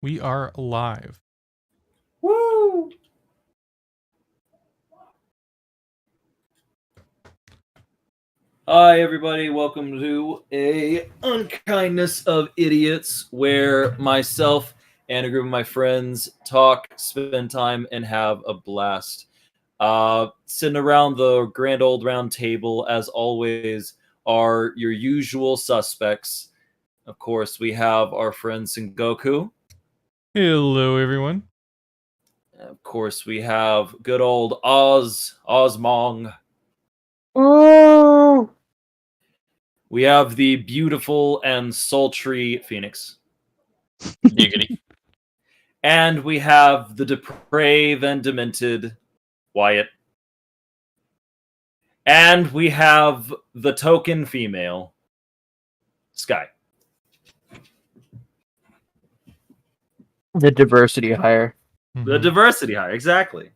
We are live. Woo! Hi, everybody. Welcome to a Unkindness of Idiots, where myself and a group of my friends talk, spend time, and have a blast. Sitting around the grand old round table, as always, are your usual suspects. Of course, we have our friend Sengoku. Hello, everyone. Of course, we have good old Osmong. Oh! We have the beautiful and sultry Phoenix. Giggity. And we have the depraved and demented Wyatt. And we have the token female, Sky. The diversity hire. The diversity hire, exactly.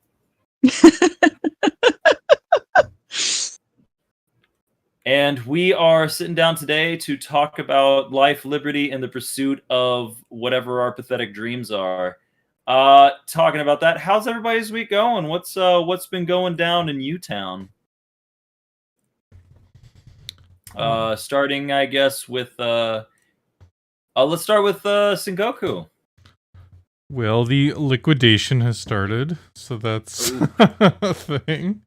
And we are sitting down today to talk about life, liberty, and the pursuit of whatever our pathetic dreams are. Talking about that, how's everybody's week going? What's been going down in U-Town? Starting, I guess, with let's start with Sengoku. Well, the liquidation has started, so that's a thing.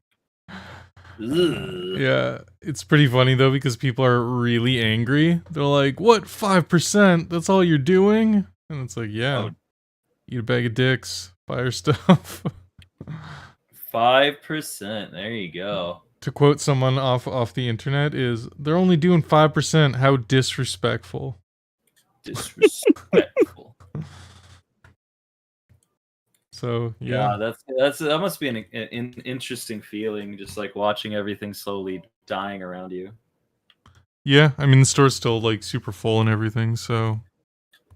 Ugh. Yeah, it's pretty funny though because people are really angry. They're like, "What? 5%? That's all you're doing?" And it's like, "Yeah, eat a bag of dicks, buy your stuff." 5%. There you go. To quote someone off the internet, is they're only doing 5%. How disrespectful! Disrespectful. So yeah, that must be an interesting feeling, just like watching everything slowly dying around you. yeah. I mean, the store's still like super full and everything, so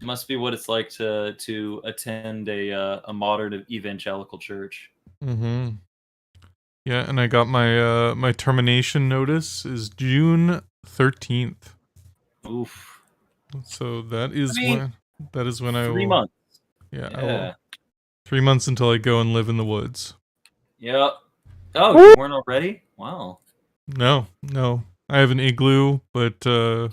Must be what it's like to attend a modern evangelical church. Mm-hmm. Yeah, and I got my my termination notice is June 13th. Oof. So that is when I 3 will, months. Yeah, I Yeah. will, 3 months until I go and live in the woods. Yep. Oh, you weren't already? Wow. No. I have an igloo, but I'm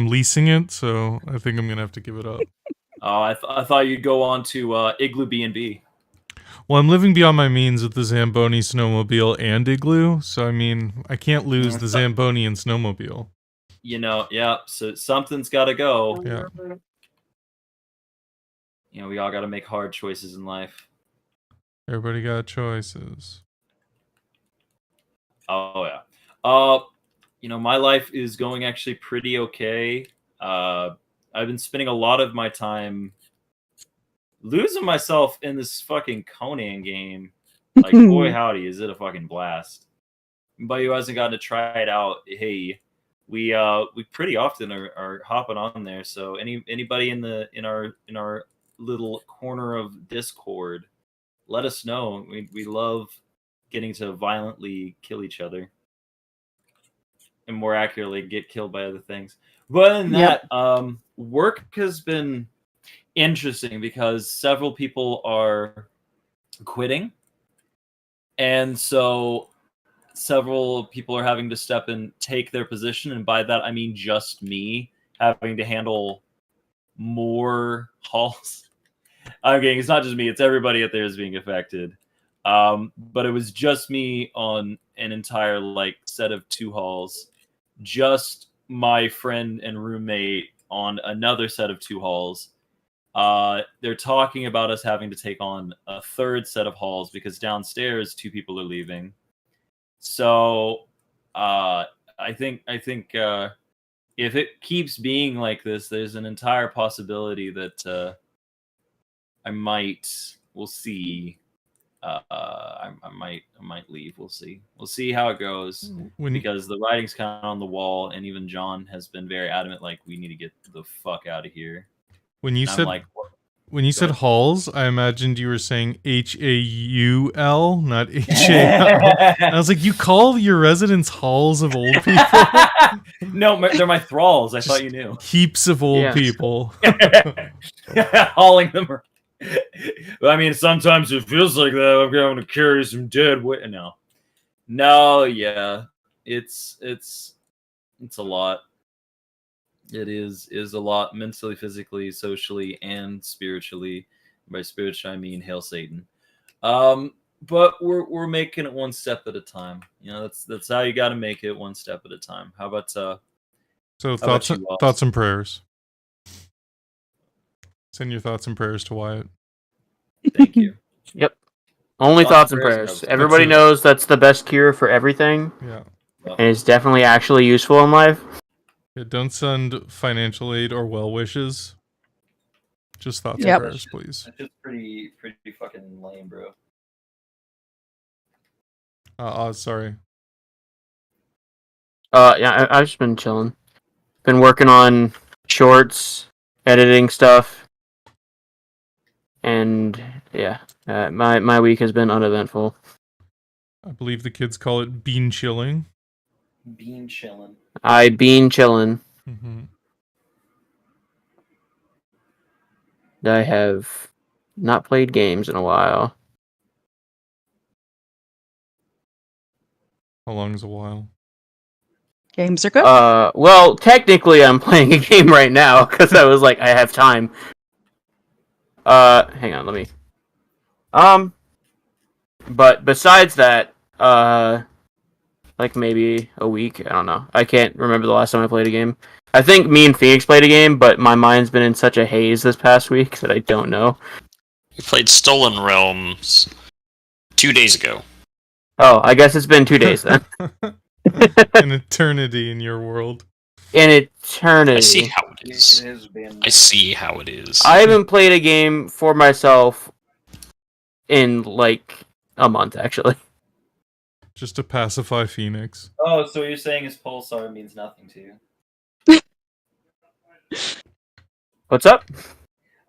leasing it, so I think I'm gonna have to give it up. Oh, I thought you'd go on to Igloo B&B. Well, I'm living beyond my means with the Zamboni snowmobile and igloo, so I mean, I can't lose the Zamboni and snowmobile. Yeah, so something's got to go. Yeah. We all got to make hard choices in life. Everybody got choices. Oh, yeah. My life is going actually pretty okay. I've been spending a lot of my time losing myself in this fucking Conan game. Like, boy, howdy, is it a fucking blast. Anybody who hasn't gotten to try it out, hey, we pretty often are hopping on there. So anybody in our little corner of Discord, let us know. We love getting to violently kill each other, and more accurately, get killed by other things. But in that, work has been interesting because several people are quitting, and so several people are having to step and take their position, and by that I mean just me having to handle more halls. I'm kidding, it's not just me, it's everybody out there is being affected. But it was just me on an entire set of 2 halls, just my friend and roommate on another set of 2 halls. They're talking about us having to take on a 3rd set of halls because downstairs 2 people are leaving. So I think if it keeps being like this, there's an entire possibility that we'll see. I might leave. We'll see how it goes, because the writing's kind of on the wall, and even John has been very adamant, like, we need to get the fuck out of here. When you said halls, I imagined you were saying HAUL, not HAL. I was like, you call your residents halls of old people? No, they're my thralls. I thought you knew. Heaps of old people. hauling them around. I mean, sometimes it feels like that. I'm going to carry some dead weight. No, yeah, it's a lot. It is a lot mentally, physically, socially, and spiritually. By spiritual, I mean hail Satan. But we're making it one step at a time. You know, that's how you got to make it, one step at a time. How about So how thoughts about you, thoughts and prayers. Send your thoughts and prayers to Wyatt. Thank you. Yep. Only thoughts and prayers, prayers. no. Everybody That's it. knows that's the best cure for everything, Yeah. and it's definitely actually useful in life. Yeah, don't send financial aid or well wishes. Just thoughts Yep. and prayers, please. That's just pretty fucking lame, bro. Sorry. Yeah, I've just been chilling. Been working on shorts, editing stuff, and yeah, my week has been uneventful. I believe the kids call it bean chilling. Bean chilling. I been chilling. Mm-hmm. I have not played games in a while. How long is a while? Games are good. Well, technically I'm playing a game right now because I was like, I have time. Hang on, let me. But besides that, like maybe a week. I don't know. I can't remember the last time I played a game. I think me and Phoenix played a game, but my mind's been in such a haze this past week that I don't know. We played Stolen Realms 2 days ago. Oh, I guess it's been 2 days then. An eternity in your world. An eternity. I see how it is. It has been. I see how it is. I haven't played a game for myself in like a month, actually. Just to pacify Phoenix. Oh, so what you're saying is Pulsar means nothing to you? What's up?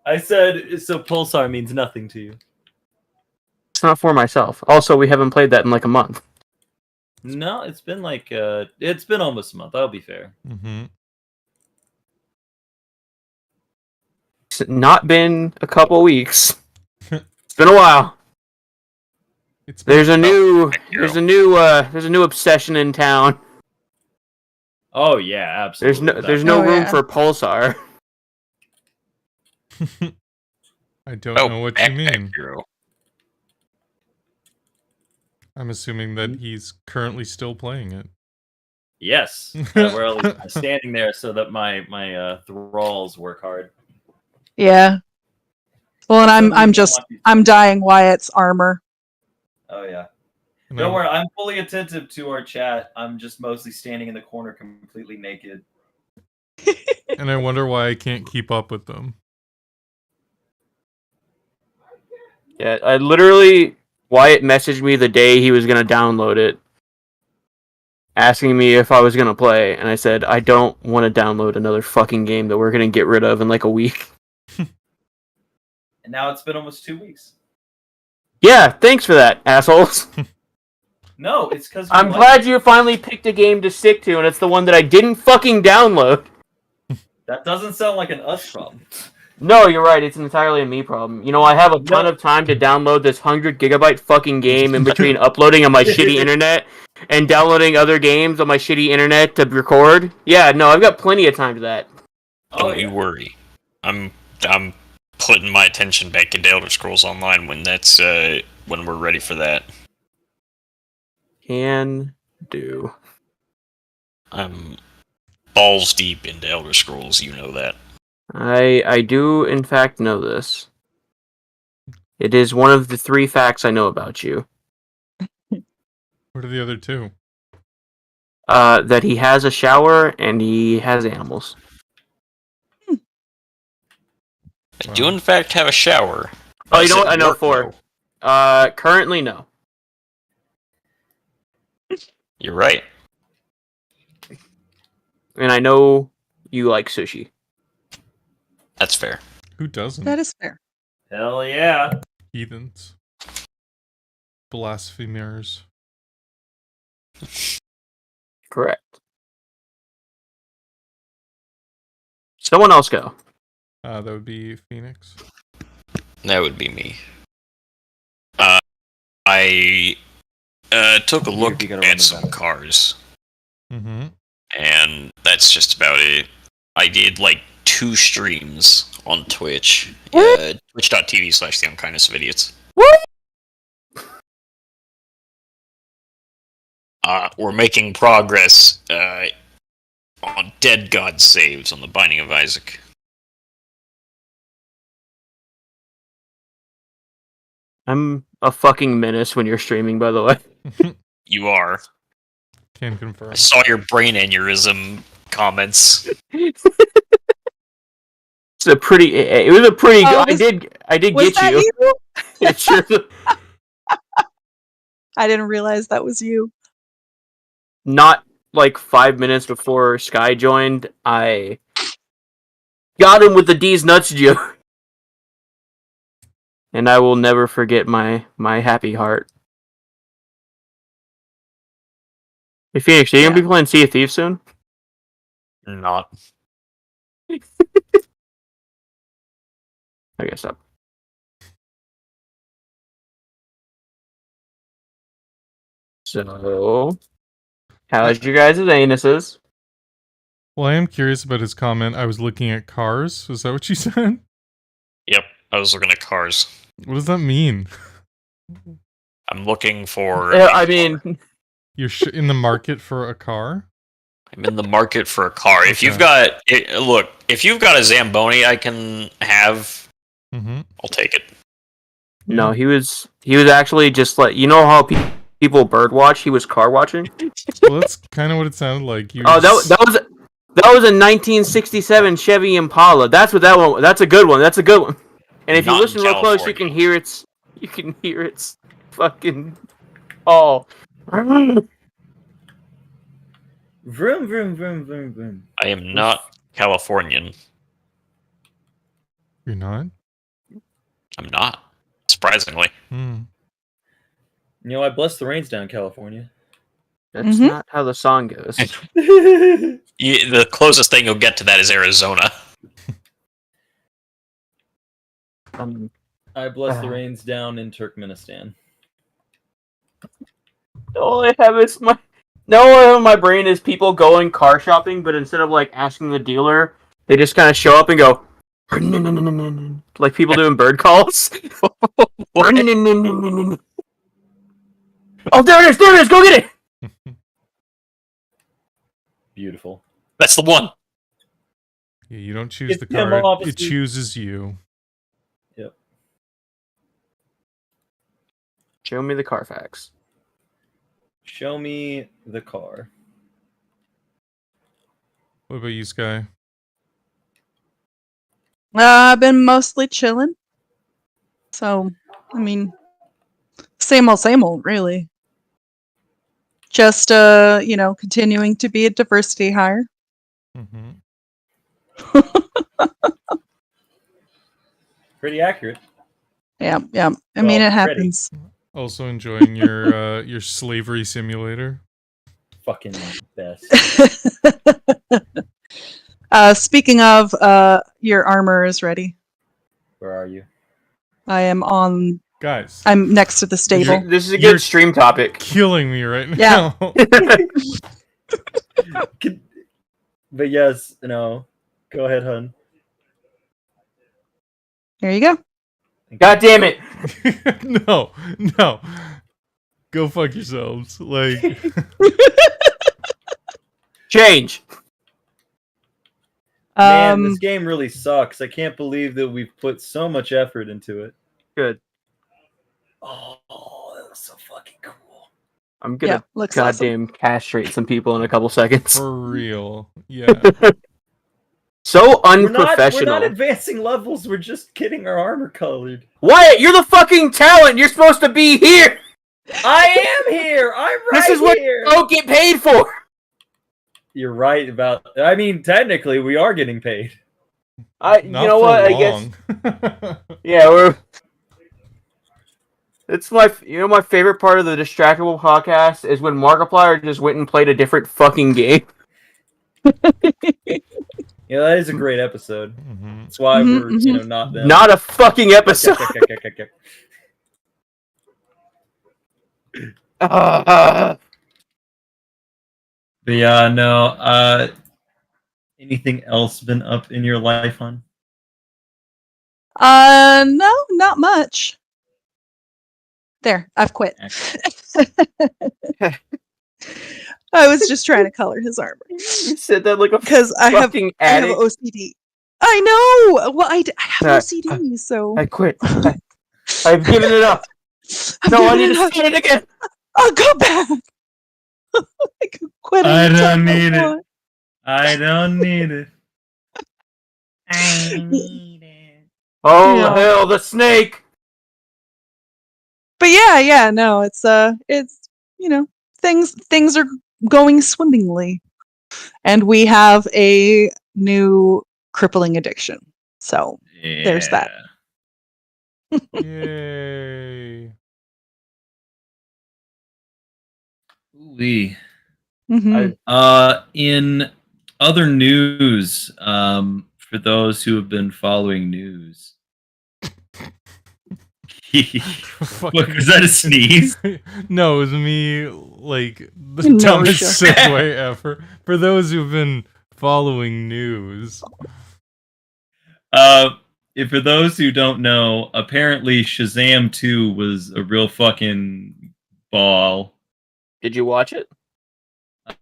I said so. Pulsar means nothing to you. It's not for myself. Also, we haven't played that in like a month. No, it's been like it's been almost a month. I'll be fair. Mm-hmm. It's not been a couple weeks. It's been a while. It's There's a new obsession in town. Oh yeah, absolutely. There's no Oh, room yeah. for Pulsar. I don't know what you mean. Hero. I'm assuming that he's currently still playing it. Yes, we're at least standing there so that my thralls work hard. Yeah. Well, and I'm dyeing Wyatt's armor. Oh yeah. And Don't I- worry, I'm fully attentive to our chat. I'm just mostly standing in the corner, completely naked. And I wonder why I can't keep up with them. Yeah, I literally Wyatt messaged me the day he was gonna download it, asking me if I was gonna play, and I said I don't want to download another fucking game that we're gonna get rid of in like a week. And now it's been almost 2 weeks. Yeah, thanks for that, assholes. No, it's because I'm glad you finally picked a game to stick to, and it's the one that I didn't fucking download. That doesn't sound like an us problem. No, you're right. It's entirely a me problem. You know, I have a ton of time to download this 100 GB fucking game in between uploading on my shitty internet and downloading other games on my shitty internet to record. Yeah, no, I've got plenty of time to that. Don't you worry. I'm putting my attention back into Elder Scrolls Online when that's when we're ready for that. Can do. I'm balls deep into Elder Scrolls, you know that. I do, in fact, know this. It is one of the 3 facts I know about you. What are the other 2? That he has a shower and he has animals. I do in fact have a shower. Oh, you know what? Does I it know work, 4. though? Currently, no. You're right. And I know you like sushi. That's fair. Who doesn't? That is fair. Hell yeah. Heathens. Blasphemers. Correct. Someone else go. That would be Phoenix. That would be me. I took a look at some cars, Mm-hmm. and that's just about it. I did like 2 streams on Twitch. Twitch.tv/the Unkindness of Idiots. What? We're making progress on Dead God Saves on the Binding of Isaac. I'm a fucking menace when you're streaming, by the way. You are. Can confirm. I saw your brain aneurysm comments. It was a pretty Oh, I did Was get that you. you? It sure I didn't realize that was you. not like 5 minutes before Sky joined, I got him with the D's nuts joke. And I will never forget my happy heart. Hey Phoenix, are you gonna be playing Sea of Thieves soon? Not. I guess not. So, how's your guys' anuses? Well, I am curious about his comment. I was looking at cars. Was that what you said? Yep, I was looking at cars. What does that mean? I'm looking for. I mean, You're in the market for a car? I'm in the market for a car. If Okay. you've got, if you've got a Zamboni, I can have. Mm-hmm. I'll take it. no, he was actually just like, you know how people bird watch. He was car watching. Well, that's kind of what it sounded like. You Oh, that was a 1967 Chevy Impala. That's what that one. That's a good one. That's a good one. And if you Not listen in real close, you can hear its fucking. Oh. Vroom, vroom, vroom, vroom, vroom. I am not Californian. You're not? I'm not. Surprisingly. Hmm. You know, I bless the rains down in California. That's Mhm. not how the song goes. The closest thing you'll get to that is Arizona. I bless the rains down in Turkmenistan. All I have is my brain is people going car shopping, but instead of like asking the dealer, they just kind of show up and go like people doing bird calls. Oh, there it is! There it is! Go get it! Beautiful. That's the one. Yeah, you don't choose It's the him, car. obviously. It chooses you. Yep. Show me the Carfax. Show me the car. What about you, Sky? I've been mostly chilling. So, I mean, same old, really. Just, continuing to be a diversity hire. Mm-hmm. Pretty accurate. Yeah. I mean, Well, it happens. Also enjoying your slavery simulator. Fucking best. Speaking of, your armor is ready. Where are you? I am on. Guys, I'm next to the stable. This is a You're- good stream topic. killing me right Yeah. now. But yes, no. Go ahead, hun. Here you go. God damn it! No. Go fuck yourselves. Like, Change. Man, this game really sucks. I can't believe that we've put so much effort into it. Good. Oh, that was so fucking cool. I'm gonna looks awesome. goddamn castrate some people in a couple seconds. for real. Yeah. So We're unprofessional. not advancing levels. We're just getting our armor colored. Wyatt, you're the fucking talent. You're supposed to be here. I am here. I'm right This is what here. you don't get paid for. You're right about. I mean, technically, we are getting paid. Not You know for what? I guess. long. Yeah, we're. It's my favorite part of the Distractable podcast is when Markiplier just went and played a different fucking game. Yeah, that is a great episode. Mhm. That's why Mhm, we're mhm. not them. Not a fucking episode. But yeah, no. Anything else been up in your life, hon? No, not much. There, I've quit. I was just trying to color his armor You said that like a because I have fucking I have addict. OCD. I know. Well, I have OCD, so I quit. I've given it up. I'm No, I giving need to up. start it again. I'll go back. I can quit. I anytime don't need it. want. I don't need it. I need it. Oh Yeah. hell, the snake! But yeah, no, it's things are going swimmingly, and we have a new crippling addiction. So there's that. Yay. Ooh-wee. Mhm. In other news, for those who have been following news. What, was that a sneeze? No, it was me, like, the No, dumbest sure. segue ever. For those who've been following news. For those who don't know, apparently Shazam 2 was a real fucking ball. Did you watch it?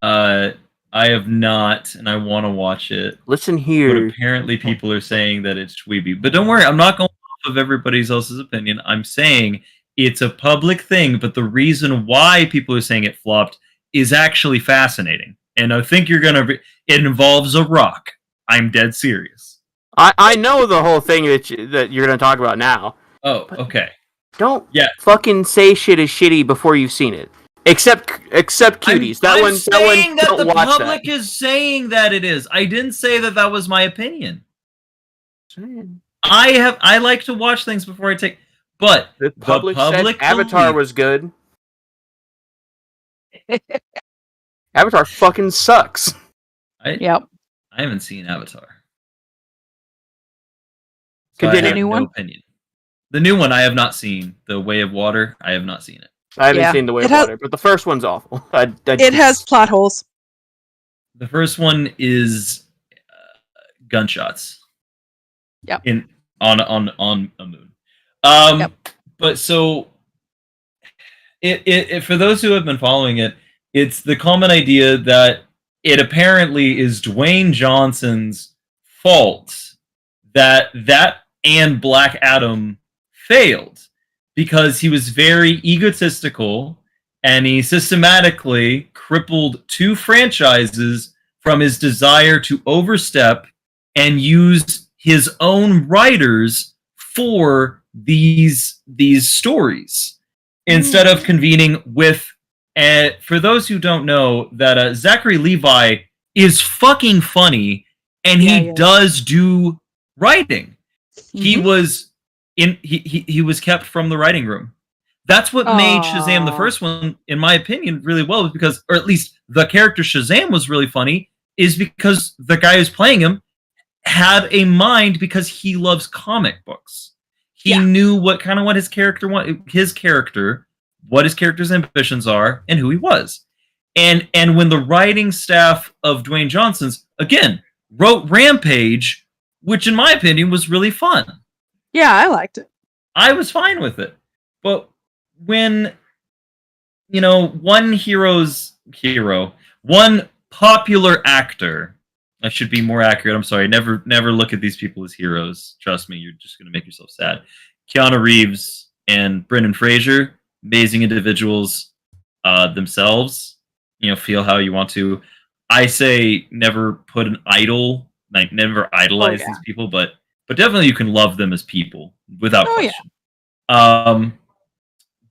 I have not, and I want to watch it. Listen But here. apparently people are saying that it's dweeby. But don't worry, I'm not going off of everybody else's opinion. I'm saying it's a public thing, but the reason why people are saying it flopped is actually fascinating. And I think you're going to... It involves a rock. I'm dead serious. I know the whole thing that you're gonna talk about now. Oh, okay. Don't Yeah. fucking say shit is shitty before you've seen it. Except cuties. I'm saying that don't the watch public that. is saying that it is. I didn't say that was my opinion. The I like to watch things before I take... But public said public Avatar belief- was good. Avatar fucking sucks. Yep. I haven't seen Avatar. Continue. I have New one? opinion. The new one I have not seen. The Way of Water, I have not seen it. I haven't Yeah. seen The Way of It has- Water, but the first one's awful. It has plot holes. The first one is gunshots. Yep. On a moon. Yep. But so it for those who have been following it, it's the common idea that it apparently is Dwayne Johnson's fault that and Black Adam failed because he was very egotistical and he systematically crippled two franchises from his desire to overstep and use his own writers for these stories instead of convening with for those who don't know that Zachary Levi is fucking funny and he does do writing. He was he was kept from the writing room. That's what made Shazam the first one, in my opinion, really well, because, or at least the character Shazam was really funny, is because the guy who's playing him had a mind because he loves comic books. He knew what his character what his character's ambitions are, and who he was. And when the writing staff of Dwayne Johnson's, again, wrote Rampage, which in my opinion was really fun. Yeah, I liked it. I was fine with it. But when, one popular actor, I should be more accurate, I'm sorry, never look at these people as heroes. Trust me, you're just going to make yourself sad. Keanu Reeves and Brendan Fraser, amazing individuals themselves, feel how you want to. I say never put an idol, like never idolize these people, but definitely you can love them as people without question.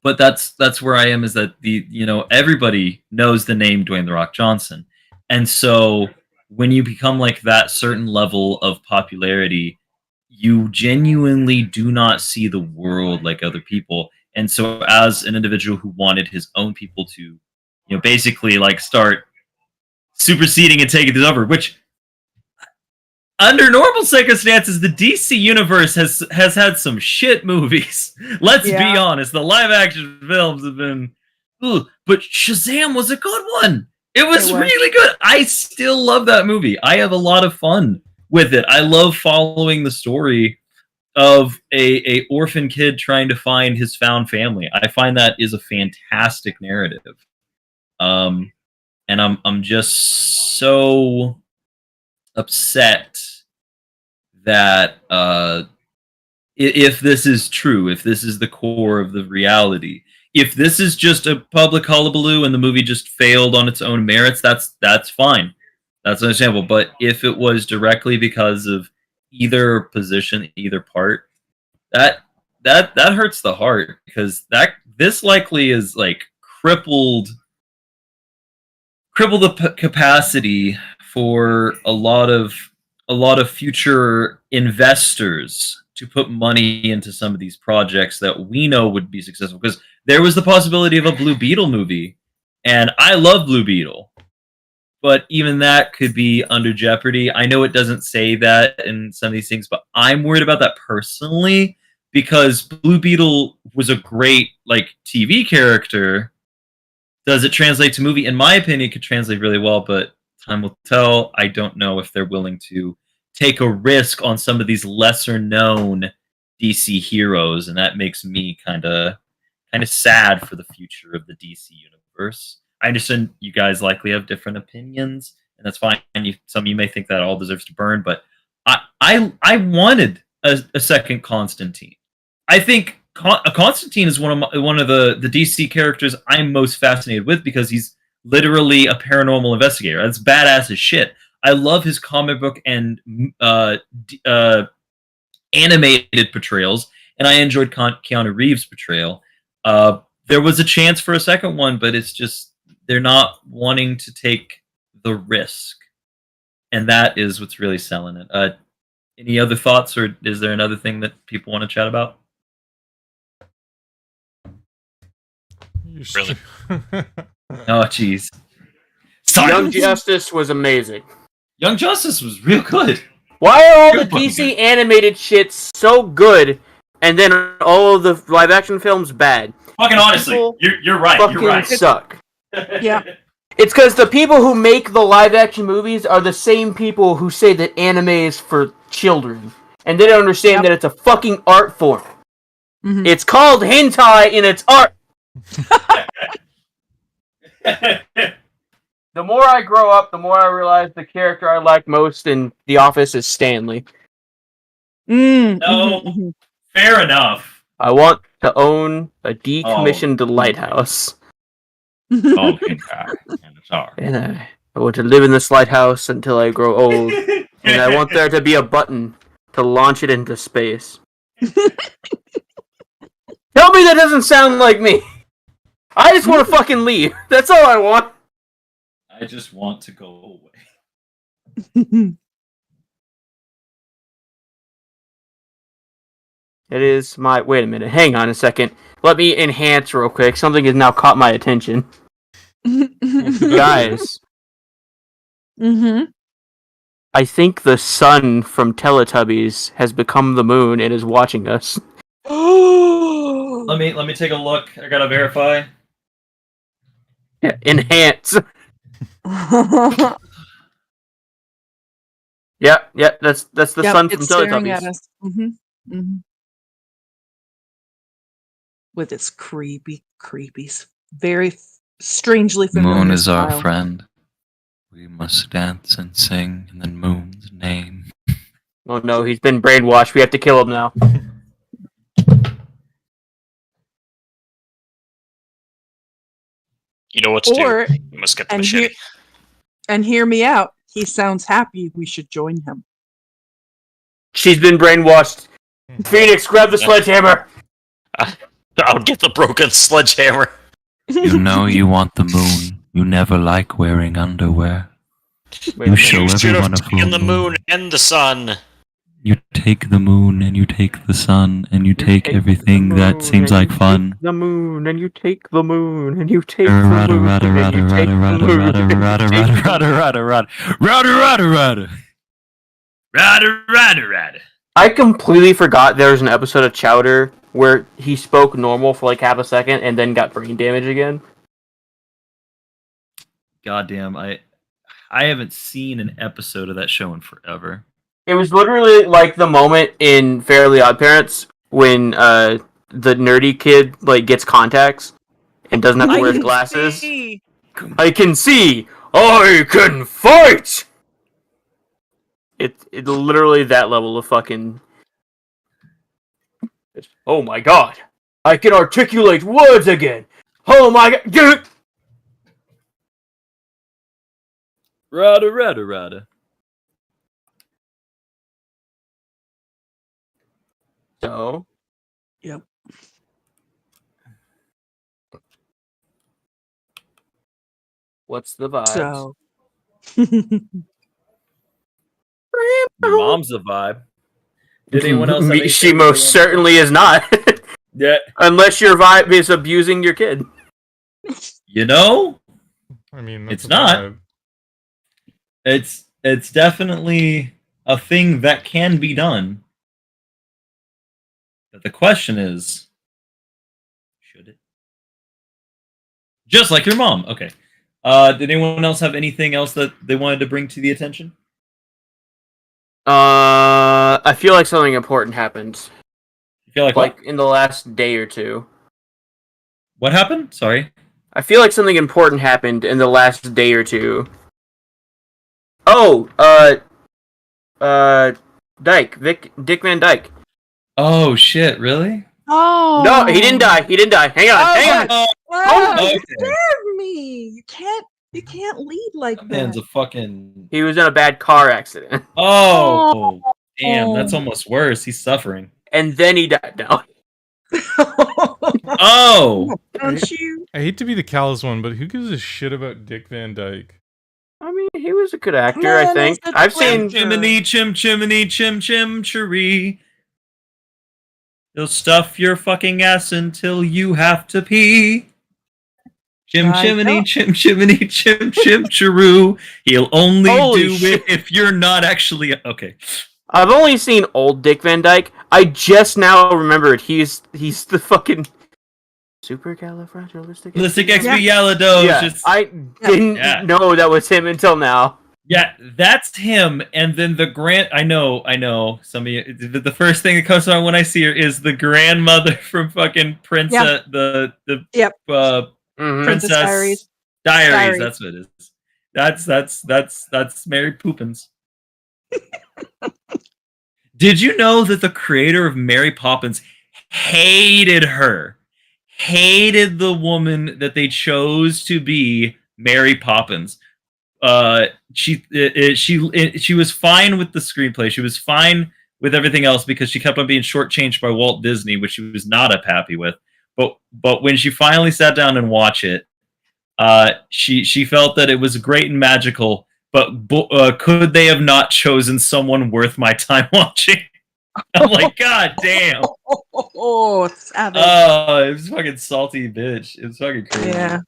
But that's where I am, is that everybody knows the name Dwayne "The Rock" Johnson. And so when you become like that certain level of popularity, you genuinely do not see the world like other people. And so as an individual who wanted his own people to, basically like start superseding and taking this over, which under normal circumstances, the DC universe has had some shit movies. Let's be honest. The live action films have been, but Shazam was a good one. It was really good. I still love that movie. I have a lot of fun with it. I love following the story of a orphan kid trying to find his found family. I find that is a fantastic narrative. And I'm just so upset that if this is true, if this is the core of the reality, if this is just a public hullabaloo and the movie just failed on its own merits, that's fine. That's understandable. But if it was directly because of either position, either part, that hurts the heart, because this likely is like crippled the capacity for a lot of future investors to put money into some of these projects that we know would be successful. Because there was the possibility of a Blue Beetle movie, and I love Blue Beetle, but even that could be under jeopardy. I know it doesn't say that in some of these things, but I'm worried about that personally, because Blue Beetle was a great TV character. Does it translate to movie? In my opinion, it could translate really well, but time will tell. I don't know if they're willing to take a risk on some of these lesser known DC heroes, and that makes me kind of sad for the future of the DC universe. I understand you guys likely have different opinions, and that's fine. Some of you may think that all deserves to burn, but I wanted a second Constantine. I think Constantine is one of the DC characters I'm most fascinated with, because he's literally a paranormal investigator. That's badass as shit. I love his comic book and animated portrayals, and I enjoyed Keanu Reeves' portrayal. There was a chance for a second one, but it's just they're not wanting to take the risk, and that is what's really selling it. Any other thoughts, or is there another thing that people want to chat about? Really? Oh, jeez. Young Justice was amazing. Young Justice was real good. Why are all the Good fucking DC animated shit so good, and then all of the live action films bad? Fucking honestly, you're right. Fucking You're right. suck. Yeah. It's because the people who make the live action movies are the same people who say that anime is for children, and they don't understand that it's a fucking art form. Mhm. It's called hentai, and it's art. The more I grow up, the more I realize the character I like most in The Office is Stanley. No, fair enough. I want to own a decommissioned lighthouse. Oh, hentai, and it's art. And I want to live in this lighthouse until I grow old. And I want there to be a button to launch it into space. Tell me that doesn't sound like me. I just want to fucking leave. That's all I want. I just want to go away. It is my... Wait a minute. Hang on a second. Let me enhance real quick. Something has now caught my attention. Guys. I think the sun from Teletubbies has become the moon and is watching us. Let me take a look. I gotta verify. Yeah, enhance. Yeah, that's the sun from it's staring Teletubbies. at us. With its creepy, very strangely familiar Moon is our smile. friend. We must dance and sing in the moon's name. Oh no, he's been brainwashed. We have to kill him now. You know what to Or- do. You must get the and machete. And hear me out. He sounds happy. We should join him. She's been brainwashed. Phoenix, grab the sledgehammer. I'll get the broken sledgehammer. You know you want the moon. You never like wearing underwear. Wait, You show You should everyone have a full taken the moon and the sun. You take the moon and you take the sun and you take everything that seems like fun. The moon, and you take the moon, and you take the Rada moon, rada and rada you take rada the rada moon, rada and you rada take rada the rada rada rada rada rada rada. Rada. I completely forgot there was an episode of Chowder where he spoke normal for like half a second and then got brain damage again. Goddamn, I haven't seen an episode of that show in forever. It was literally like the moment in Fairly Odd Parents when the nerdy kid like gets contacts and doesn't have to wear his glasses. I can see. I can fight. It's literally that level of fucking. Oh my god! I can articulate words again. Oh my god, dude. Rada. So. Yep. What's the vibe? So. Your mom's a vibe. Did anyone else? Have She most certainly is not. Yeah. Unless your vibe is abusing your kid. You know, I mean, It's a not. vibe. it's definitely a thing that can be done. But the question is, should it? Just like your mom. Okay. Did anyone else have anything else that they wanted to bring to the attention? I feel like something important happened. You feel like what? Like in the last day or two. What happened? Sorry. I feel like something important happened in the last day or two. Oh, Dick Van Dyke. Oh shit! Really? Oh No, he didn't die. He didn't die. Hang on, hang on. Oh, Oh, okay. you scared me. You can't lead like that that. man's a fucking. He was in a bad car accident, Oh, damn! That's almost worse. He's suffering. and then he died. No. Oh, Don't you? I hate to be the callous one, but who gives a shit about Dick Van Dyke? I mean, he was a good actor. I Man, think it's a I've seen. chimney, chim, cheree. He'll stuff your fucking ass until you have to pee. Chim I chimney, know. chim cheroo. He'll only Holy do shit. it if you're not actually okay. I've only seen old Dick Van Dyke. I just now remembered he's the fucking supercalifragilistic. Expialidocious. I didn't know that was him until now. Yeah, that's him. And then I know. Some of you, the first thing that comes to mind when I see her is the grandmother from fucking Princess, the Yep. Mhm. Princess Diaries. Diaries. That's what it is. That's Mary Poppins. Did you know that the creator of Mary Poppins hated her? Hated the woman that they chose to be Mary Poppins. She was fine with the screenplay. She was fine with everything else because she kept on being shortchanged by Walt Disney, which she was not happy with. But when she finally sat down and watched it, she felt that it was great and magical. But could they have not chosen someone worth my time watching? I'm like, God damn. Oh, savage. Oh, it was fucking salty bitch. It was fucking crazy. Yeah.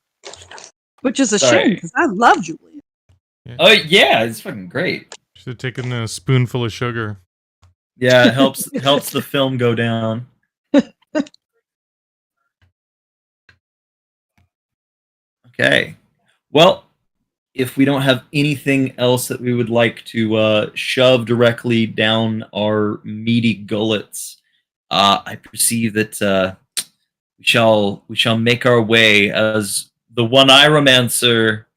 Which is a Sorry. shame because I love Julia. Oh yeah, it's fucking great. Should have taken a spoonful of sugar. Yeah, it helps the film go down. Okay. Well, if we don't have anything else that we would like to shove directly down our meaty gullets, I perceive that we shall make our way as the one-eye romancer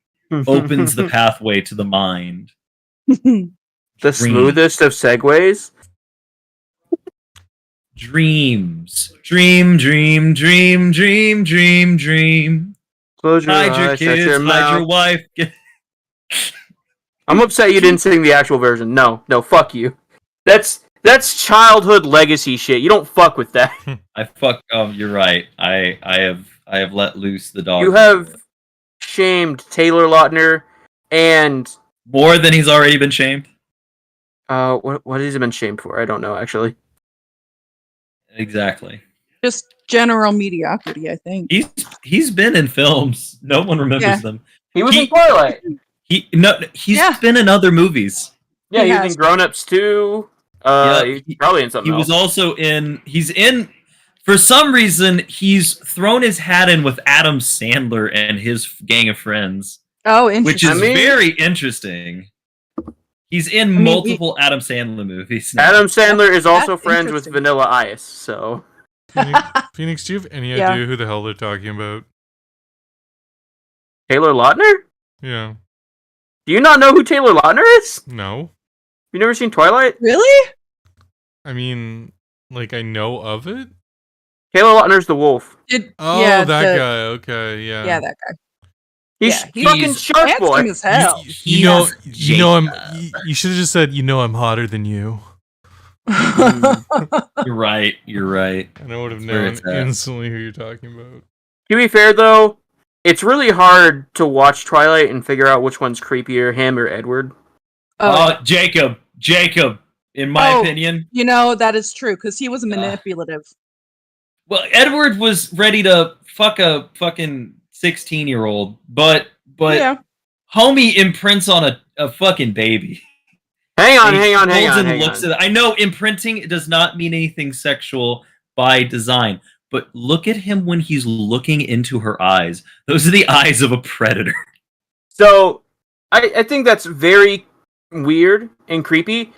opens the pathway to the mind. The smoothest of segues. Dreams. Dream. Close your Hide your eyes, shut kids, your hide mouth. your wife. I'm upset you didn't sing the actual version. No, fuck you. That's childhood legacy shit. You don't fuck with that. You're right. I have let loose the dog. You have shamed Taylor Lautner and more than he's already been shamed. what has he been shamed for? I don't know actually. Exactly. Just general mediocrity, I think. He's been in films. No one remembers them. He was in Twilight. He's been in other movies. Yeah, He he's has. in Grown Ups too. Yeah, He's probably in something He was else. also in. He's in. For some reason, he's thrown his hat in with Adam Sandler and his gang of friends, Oh, which interesting. is I mean- very interesting. He's in mean, multiple Adam Sandler movies. Now. Adam Sandler is also That's friends with interesting. Vanilla Ice, so Phoenix, do you have any Yeah. idea who the hell they're talking about? Taylor Lautner? Yeah. Do you not know who Taylor Lautner is? No. You never seen Twilight? Really? I mean, like, I know of it. Taylor Lautner's the wolf. Oh, yeah, that guy. Okay, yeah. Yeah, that guy. He's Yeah, fucking he's Shark Handsome Boy. as hell. You know, He's you know, you should have just said, I'm hotter than you. You're right. You're right. And I would have That's where known it's at. instantly who you're talking about. To be fair, though, it's really hard to watch Twilight and figure out which one's creepier, him or Edward. Oh, Jacob. In my opinion. you know, that is true because he was manipulative. Well, Edward was ready to fuck a fucking 16-year-old, but Yeah. homie imprints on a fucking baby. Hang on. I know imprinting does not mean anything sexual by design, but look at him when he's looking into her eyes. Those are the eyes of a predator. So, I think that's very weird and creepy.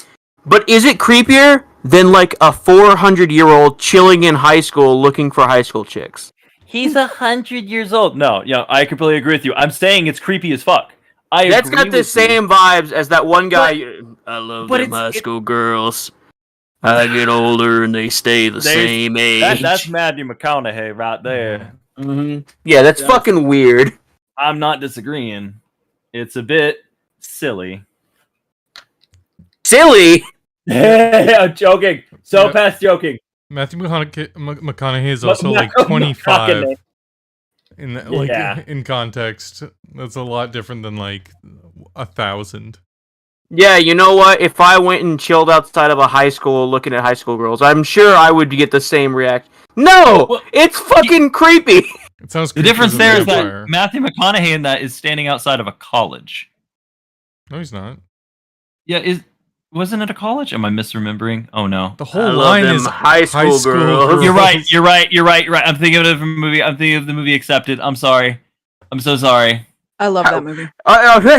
But is it creepier than like a 400-year-old chilling in high school looking for high school chicks? He's 100 years old. No, I completely agree with you. I'm saying it's creepy as fuck. That's got the same vibes as that one guy. I love but them high school girls. I get older and they stay the same age. That's Matthew McConaughey right there. Mm-hmm. Yeah, that's fucking weird. I'm not disagreeing. It's a bit silly. Silly? I'm joking. So Yeah. past joking. Matthew McConaughey is also like McConaughey. 25 in the, like Yeah. in context. That's a lot different than like 1,000. Yeah, you know what? If I went and chilled outside of a high school looking at high school girls, I'm sure I would get the same reaction. No! Well, It's fucking creepy! It sounds The creepy difference as a there is vampire. that Matthew McConaughey in that is standing outside of a college. No, he's not. Yeah, wasn't it a college? Am I misremembering? Oh no. The I whole love line them is high school girls. You're right. I'm thinking of a different movie. I'm thinking of the movie Accepted. I'm sorry. I'm so sorry. I love that movie.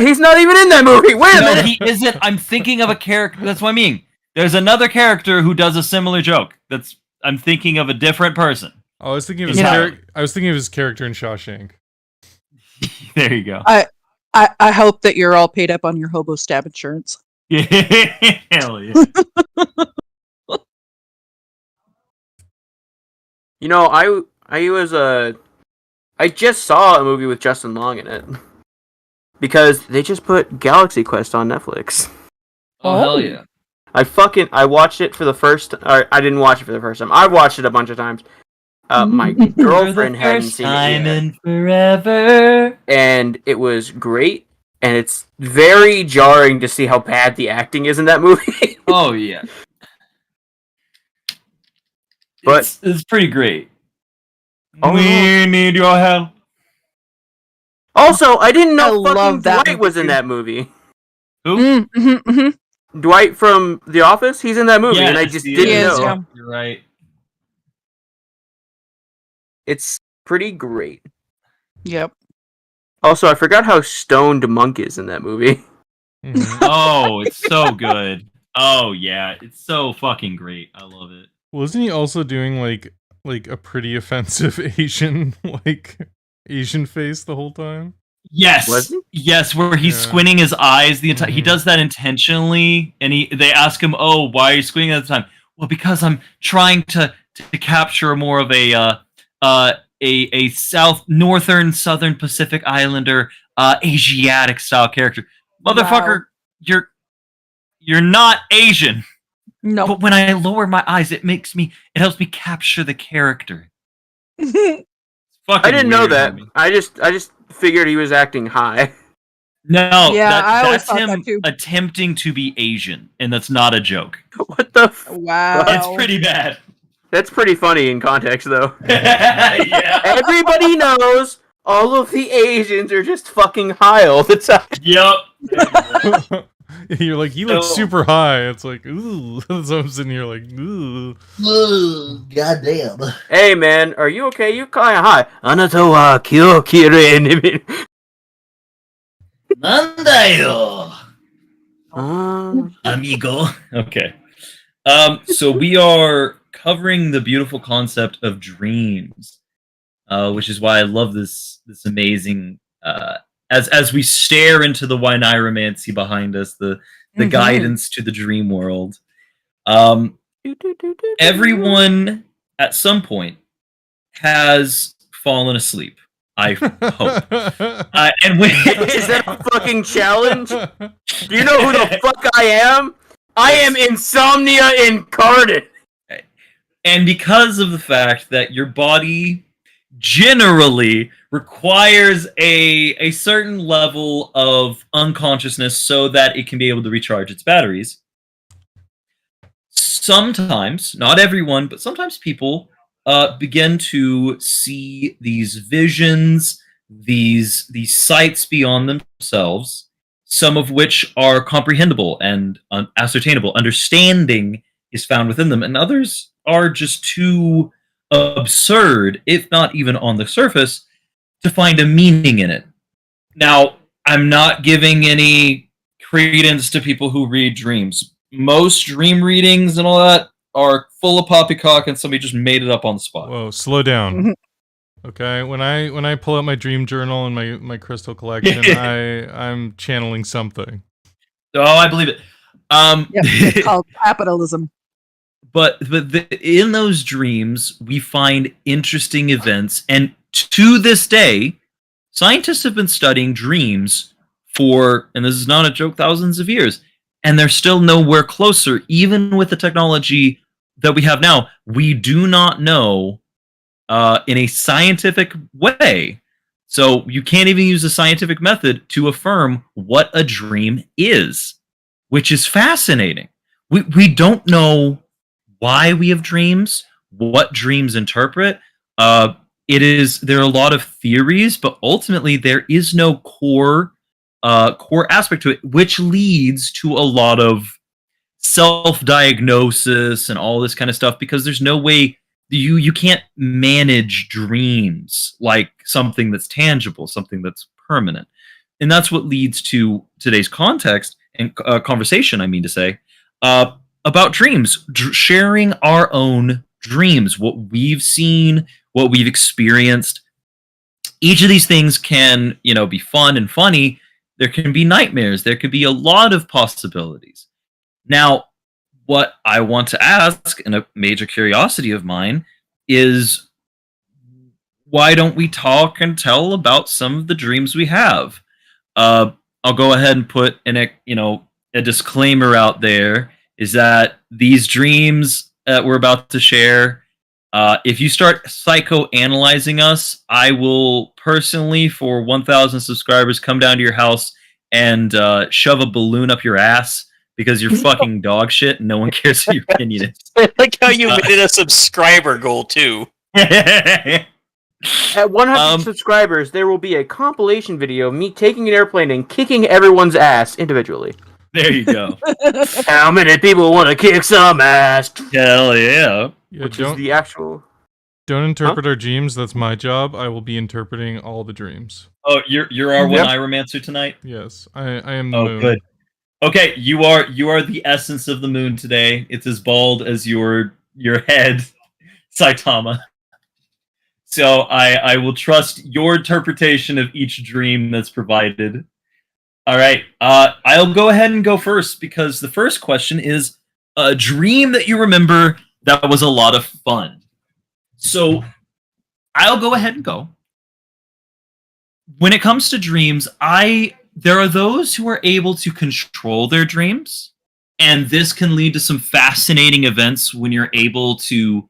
He's not even in that movie! Wait a No, minute! he isn't. I'm thinking of a character. That's what I mean. There's another character who does a similar joke. I'm thinking of a different person. I was thinking of his character in Shawshank. There you go. I hope that you're all paid up on your hobo stab insurance. Hell yeah. You know, I just saw a movie with Justin Long in it. Because they just put Galaxy Quest on Netflix. Oh, hell yeah. I watched it for the first or I didn't watch it for the first time. I've watched it a bunch of times. My girlfriend hadn't seen it yet. in forever. And it was great. And it's very jarring to see how bad the acting is in that movie. Oh yeah. But- it's pretty great. Oh, We need your help. Also, I didn't know I love fucking that Dwight was in movie. that movie. Who? Dwight from The Office, he's in that movie, and I Yes, just he didn't is, know. yeah. You're right. It's pretty great. Yep. Also, I forgot how stoned Monk is in that movie. Mhm. Oh, it's so good. Oh yeah, it's so fucking great. I love it. Wasn't he also doing like a pretty offensive Asian face the whole time? Yes, Was he? yes, where he's Yeah. squinting his eyes the entire. He Mhm. does that intentionally, and they ask him, "Oh, why are you squinting at the time?" Well, because I'm trying to capture more of a southern Pacific Islander, Asiatic style character. Motherfucker, you're not Asian. No. But when I lower my eyes, it helps me capture the character. Fucking I didn't know weird, that. homie. I just figured he was acting high. No, Yeah, I always that's thought him that too. attempting to be Asian, and that's not a joke. What the? Wow. It's pretty bad. That's pretty funny in context, though. Yeah. Everybody knows all of the Asians are just fucking high all the time. Yep. You're like, he looks So- super high. It's like, ooh. So I'm sitting here like, ooh. Goddamn. Hey man, are you okay? You kinda high. Anato wa kyo kirei. Nandayo, amigo. Okay. So we are covering the beautiful concept of dreams, which is why I love this amazing. As we stare into the Wynairomancy behind us, the guidance to the dream world. Everyone at some point has fallen asleep. I hope. And when Is that a fucking challenge? Do you know who the fuck I am? I am insomnia incarnate. And because of the fact that your body generally requires a certain level of unconsciousness so that it can be able to recharge its batteries, sometimes, not everyone, but sometimes people begin to see these visions, these sights beyond themselves, some of which are comprehensible and ascertainable. Understanding is found within them, and others are just too absurd, if not even on the surface, to find a meaning in it. Now, I'm not giving any credence to people who read dreams. Most dream readings and all that are full of poppycock, and somebody just made it up on the spot. Whoa, slow down. Okay, when I pull out my dream journal and my crystal collection, I'm channeling something. Oh, I believe it. Yes, it's called capitalism. But in those dreams, we find interesting events, and to this day, scientists have been studying dreams for, and this is not a joke, thousands of years, and they're still nowhere closer, even with the technology that we have now. We do not know in a scientific way. So you can't even use a scientific method to affirm what a dream is, which is fascinating. We don't know why we have dreams, what dreams interpret. There are a lot of theories, but ultimately there is no core aspect to it, which leads to a lot of self-diagnosis and all this kind of stuff, because there's no way you can't manage dreams like something that's tangible, something that's permanent. And that's what leads to today's context and conversation, I mean to say, about dreams, sharing our own dreams, what we've seen, what we've experienced. Each of these things can, be fun and funny. There can be nightmares. There could be a lot of possibilities. Now, what I want to ask, and a major curiosity of mine, is why don't we talk and tell about some of the dreams we have? I'll go ahead and put a disclaimer out there, is that these dreams that we're about to share, if you start psychoanalyzing us, I will personally, for 1,000 subscribers, come down to your house and shove a balloon up your ass, because you're fucking dog shit and no one cares what your opinion is. I like how you made it a subscriber goal, too. At 100 subscribers, there will be a compilation video of me taking an airplane and kicking everyone's ass individually. There you go. How many people want to kick some ass? Hell yeah. Which is the actual... Don't interpret our dreams. That's my job. I will be interpreting all the dreams. Oh, you're our one Iromancer tonight? Yes, I am the moon. Good. Okay, you are the essence of the moon today. It's as bald as your head, Saitama. So I will trust your interpretation of each dream that's provided. All right, I'll go ahead and go first, because the first question is a dream that you remember that was a lot of fun. So I'll go ahead and go. When it comes to dreams, there are those who are able to control their dreams, and this can lead to some fascinating events when you're able to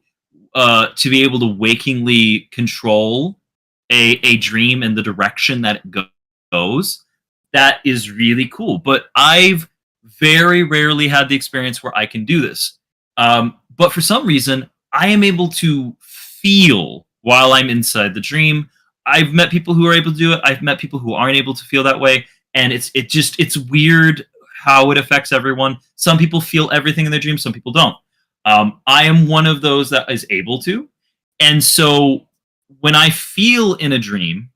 be able to wakingly control a dream in the direction that it goes. That is really cool. But I've very rarely had the experience where I can do this. But for some reason, I am able to feel while I'm inside the dream. I've met people who are able to do it. I've met people who aren't able to feel that way. And it's weird how it affects everyone. Some people feel everything in their dreams, some people don't. I am one of those that is able to. And so when I feel in a dream,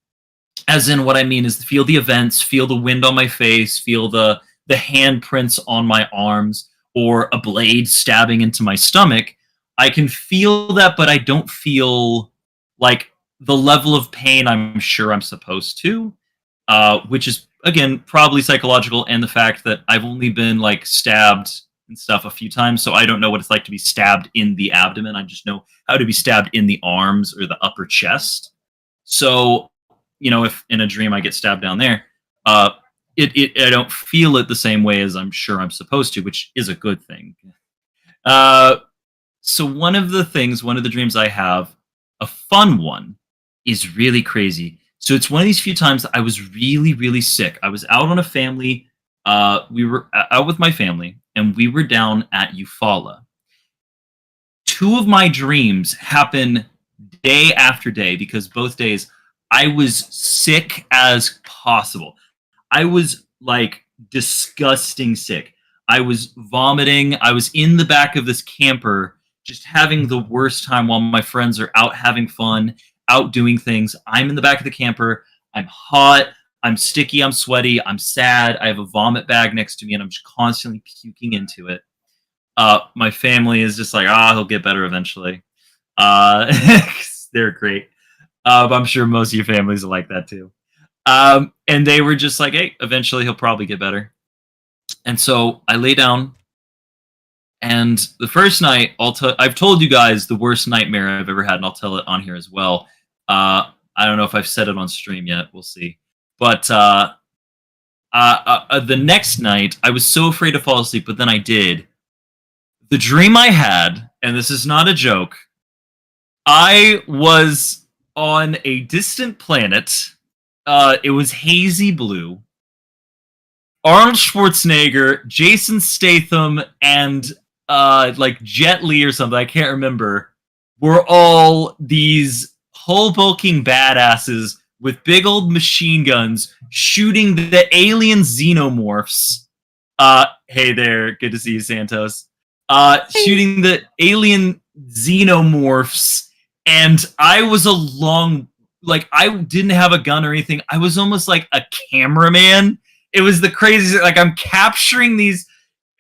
as in what I mean is feel the events, feel the wind on my face, feel the handprints on my arms, or a blade stabbing into my stomach, I can feel that, but I don't feel like the level of pain I'm sure I'm supposed to, which is, again, probably psychological, and the fact that I've only been like stabbed and stuff a few times, so I don't know what it's like to be stabbed in the abdomen. I just know how to be stabbed in the arms or the upper chest. So, if in a dream I get stabbed down there, I don't feel it the same way as I'm sure I'm supposed to, which is a good thing. So one of the dreams I have, a fun one, is really crazy. So it's one of these few times that I was really, really sick. I was out on a family. We were out with my family, and we were down at Eufaula. 2 of my dreams happen day after day because both days I was sick as possible. I was like disgusting sick. I was vomiting. I was in the back of this camper just having the worst time while my friends are out having fun, out doing things. I'm in the back of the camper. I'm hot. I'm sticky. I'm sweaty. I'm sad. I have a vomit bag next to me, and I'm just constantly puking into it. My family is just like, he'll get better eventually. They're great. I'm sure most of your families are like that too. And they were just like, hey, eventually he'll probably get better. And so I lay down, and the first night, I've told you guys the worst nightmare I've ever had, and I'll tell it on here as well. I don't know if I've said it on stream yet. We'll see. But the next night, I was so afraid to fall asleep, but then I did. The dream I had, and this is not a joke, I was on a distant planet. It was hazy blue. Arnold Schwarzenegger, Jason Statham, and like Jet Li or something, I can't remember, were all these whole-bulking badasses with big old machine guns shooting the alien xenomorphs. Hey there, good to see you, Santos. Shooting the alien xenomorphs, and I was I didn't have a gun or anything. I was almost like a cameraman. It was the craziest, like I'm capturing these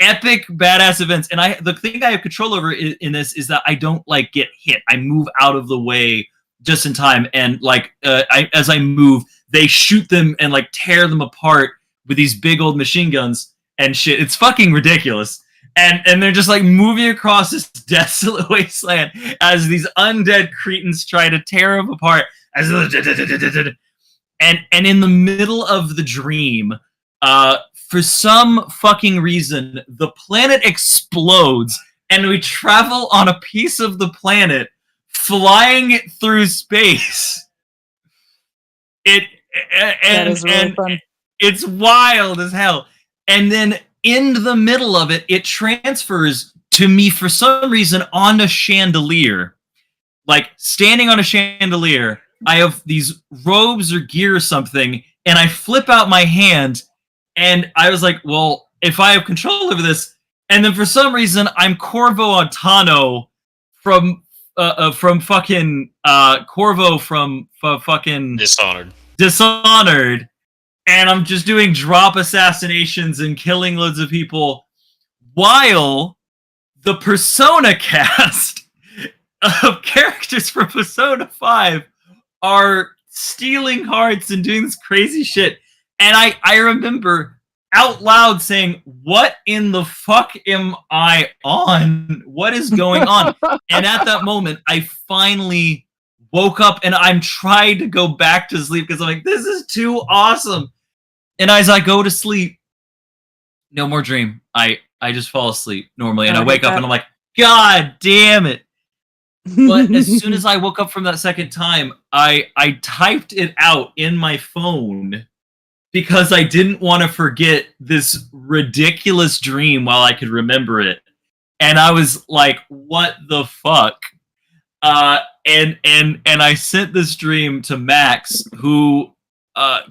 epic badass events, and the thing I have control over in this is that I don't like get hit. I move out of the way just in time, and as I move, they shoot them and like tear them apart with these big old machine guns and shit. It's fucking ridiculous. And they're just like moving across this desolate wasteland as these undead cretins try to tear them apart. And in the middle of the dream, for some fucking reason, the planet explodes, and we travel on a piece of the planet, flying through space. That is really fun. It's wild as hell. And then in the middle of it, it transfers to me for some reason on a chandelier. Like standing on a chandelier, I have these robes or gear or something, and I flip out my hand, and I was like, well, if I have control over this, and then for some reason I'm Corvo Antano from fucking Corvo from fucking Dishonored, and I'm just doing drop assassinations and killing loads of people, while the Persona cast of characters from Persona 5 are stealing hearts and doing this crazy shit. And I remember out loud saying, what in the fuck am I on? What is going on? And at that moment, I finally woke up, and I'm trying to go back to sleep because I'm like, this is too awesome. And as I go to sleep, no more dream. I just fall asleep normally, and I wake up and I'm like, God damn it. But as soon as I woke up from that second time, I typed it out in my phone because I didn't want to forget this ridiculous dream while I could remember it. And I was like, what the fuck? And I sent this dream to Max, who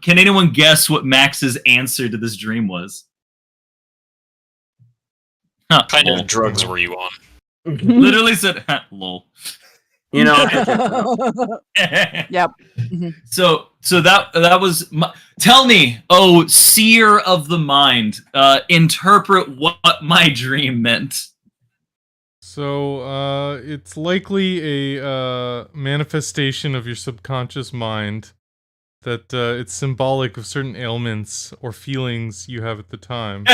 can anyone guess what Max's answer to this dream was? What kind of drugs were you on? Literally said, lol. You know, Yep. Mhm. So that was my, tell me, oh seer of the mind, interpret what my dream meant. So, it's likely a manifestation of your subconscious mind that it's symbolic of certain ailments or feelings you have at the time.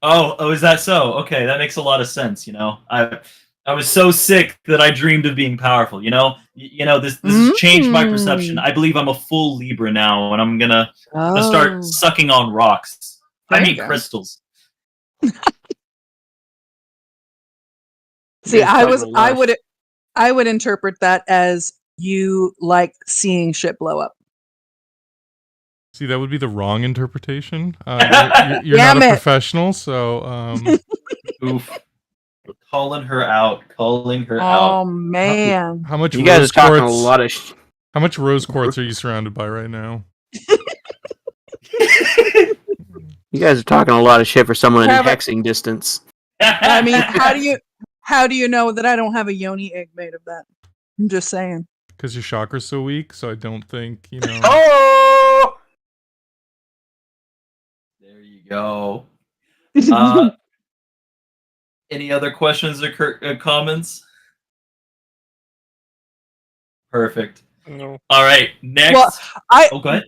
Oh, is that so? Okay, that makes a lot of sense. You know, I was so sick that I dreamed of being powerful. You know, this has changed my perception. I believe I'm a full Libra now, and I'm gonna start sucking on rocks. There I you mean go. crystals. See, I would interpret that as you like seeing shit blow up. See, that would be the wrong interpretation. You're not Damn a it. professional, so Oof. Calling her out. Oh man. how much you guys rose are talking quartz? a lot of. How much rose quartz are you surrounded by right now? You guys are talking a lot of shit for someone in Have a- hexing distance. I mean, how do you know that I don't have a yoni egg made of that? I'm just saying. Because your chakra's so weak, so I don't think you know. Oh! There you go. Any other questions or comments? Perfect. No. All right, next. Well, go ahead.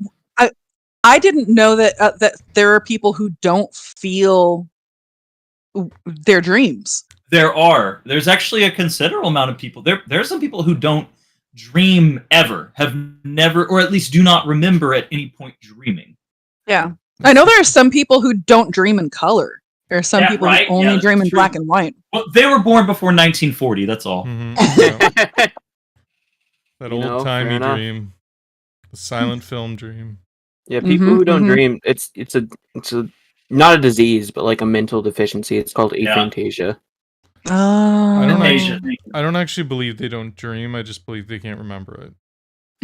I didn't know that that there are people who don't feel their dreams. There's actually a considerable amount of people. There are some people who don't dream ever, have never, or at least do not remember at any point dreaming. Yeah. I know there are some people who don't dream in color. There are some people right? who only Yeah, dream in that's black true. and white. Well, they were born before 1940. That's all. Mhm, yeah. That You know, old timey fair enough. dream, the silent film dream. Yeah, people who don't dream, it's a not a disease, but like a mental deficiency. It's called aphantasia. I don't Asia. I don't actually believe they don't dream. I just believe they can't remember it.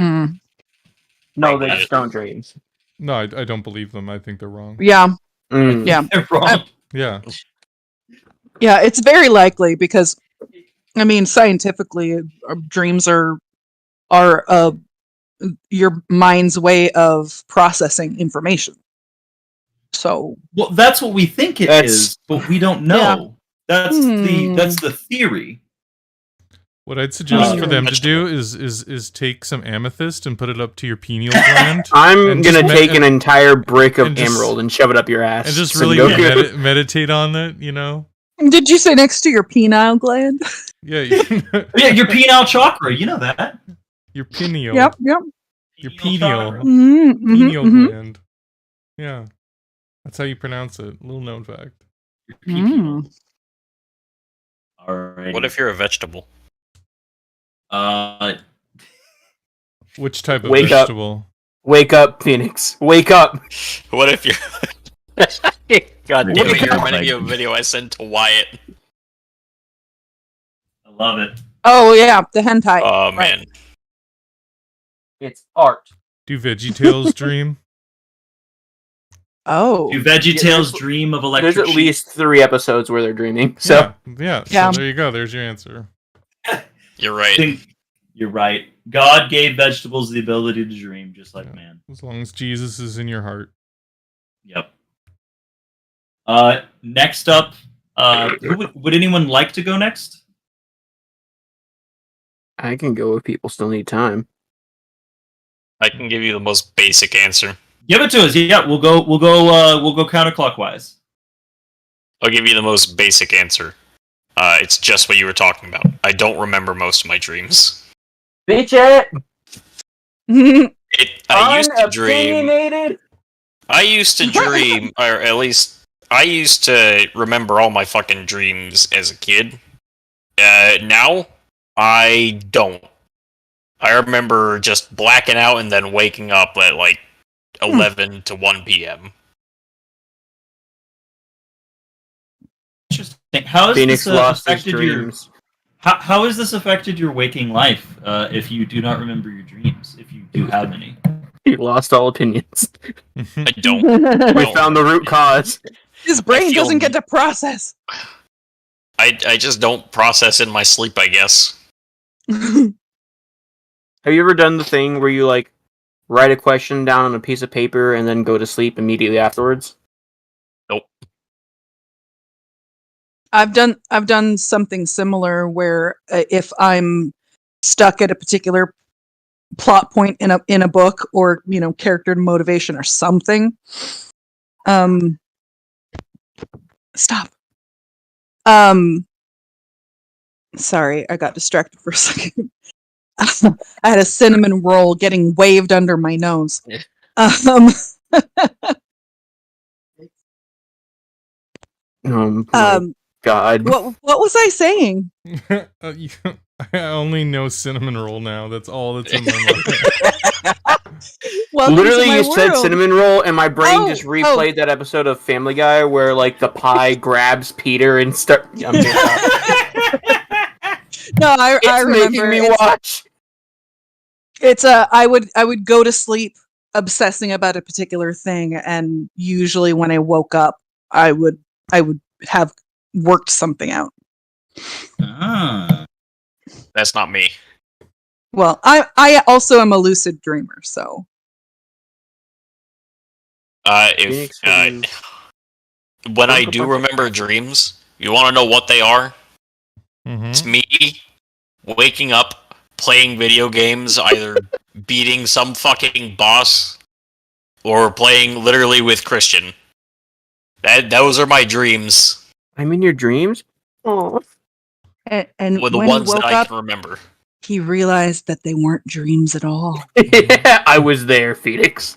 Mm. No, they just don't dream. No, I don't believe them. I think they're wrong. Yeah. Mm. Yeah. They're wrong. Yeah. Yeah, it's very likely because, I mean, scientifically, dreams are your mind's way of processing information. So, Well, that's what we think it is, but we don't know. That's the theory. What I'd suggest for them to do is take some amethyst and put it up to your pineal gland. I'm gonna take an entire brick of emerald and shove it up your ass, and just really meditate on it. You know. Did you say next to your penile gland? Yeah. Yeah, your penile chakra. You know that. Your pineal. Yep. Your pineal. Mm-hmm, Pineal mm-hmm. gland. Yeah. That's how you pronounce it. Little known fact. All right. What if you're a vegetable? Which type of Wake vegetable? Wake up, Phoenix. Wake up. What if you're... God damn it, you're reminding me of a video I sent to Wyatt. I love it. Oh yeah, the hentai. Oh man. It's art. Do VeggieTales dream? Oh. Do VeggieTales dream of electric There's at sheep? least 3 episodes where they're dreaming. So Yeah. Yeah. So there you go. There's your answer. You're right. You're right. God gave vegetables the ability to dream, just like man. As long as Jesus is in your heart. Yep. Next up, would anyone like to go next? I can go if people still need time. I can give you the most basic answer. Give it to us. Yeah, we'll go counterclockwise. I'll give you the most basic answer. It's just what you were talking about. I don't remember most of my dreams. Bitch it! I used to dream. Unopinionated? I used to dream, or at least I used to remember all my fucking dreams as a kid. Now, I don't. I remember just blacking out and then waking up at like 11 to 1 p.m. Interesting. How has Phoenix this lost his affected dreams. How has this affected your waking life? If you do not remember your dreams, if you do have any. He lost all opinions. I don't. We found the root cause. His brain feel- doesn't get to process. I just don't process in my sleep, I guess. Have you ever done the thing where you like write a question down on a piece of paper and then go to sleep immediately afterwards? Nope. I've done something similar where if I'm stuck at a particular plot point in a book or character motivation or something, stop. Sorry, I got distracted for a second. I had a cinnamon roll getting waved under my nose. God. What was I saying? I only know cinnamon roll now. That's all that's in my mind. Literally, you said cinnamon roll, and my brain just replayed that episode of Family Guy where like the pie grabs Peter and start. No, I remember. Making me watch. It's I would go to sleep obsessing about a particular thing, and usually when I woke up, I would have worked something out. That's not me. Well, I also am a lucid dreamer, so. When I do remember dreams, you want to know what they are? Mm-hmm. It's me waking up, playing video games, either beating some fucking boss or playing literally with Christian. Those are my dreams. I'm in your dreams? Oh. And Well, the when ones he woke that I up, can remember. he realized that they weren't dreams at all. Yeah, I was there, Phoenix.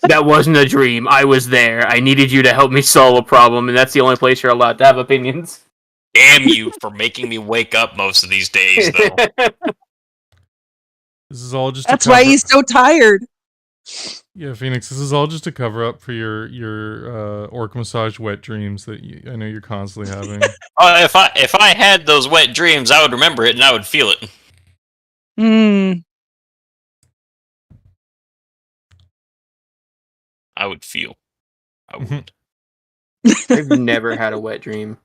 That wasn't a dream. I was there. I needed you to help me solve a problem, and that's the only place you're allowed to have opinions. Damn you for making me wake up most of these days, though. This is all just. That's why he's so tired. Yeah, Phoenix. This is all just a cover up for your orc massage wet dreams that I know you're constantly having. If I had those wet dreams, I would remember it and I would feel it. I would feel. I would. I've never had a wet dream.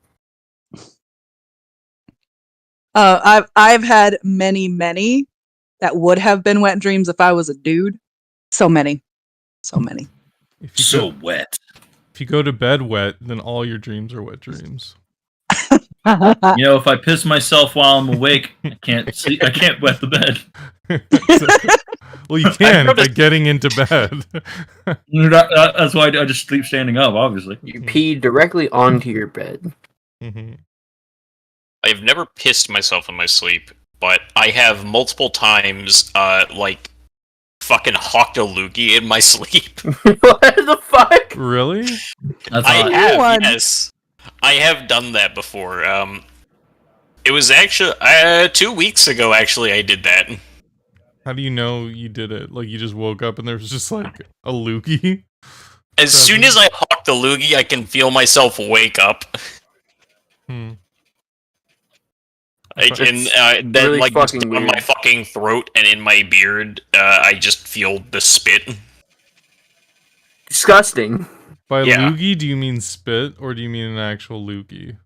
I've had many that would have been wet dreams if I was a dude. So many. Wet. If you go to bed wet, then all your dreams are wet dreams. If I piss myself while I'm awake, I can't sleep. I can't wet the bed. Well, you can by getting into bed. That's why I just sleep standing up. Obviously, you pee directly onto your bed. Mm-hmm. I've never pissed myself in my sleep, but I have multiple times, fucking hawked a loogie in my sleep. What the fuck? Really? I have, yes. I have done that before. It was actually 2 weeks ago. Actually, I did that. How do you know you did it? Like you just woke up and there was just like a loogie. As soon as I hawk the loogie, I can feel myself wake up. Hmm. Then really like fucking on weird. my fucking throat and in my beard, I just feel the spit. Disgusting. By Yeah. loogie, do you mean spit or do you mean an actual loogie?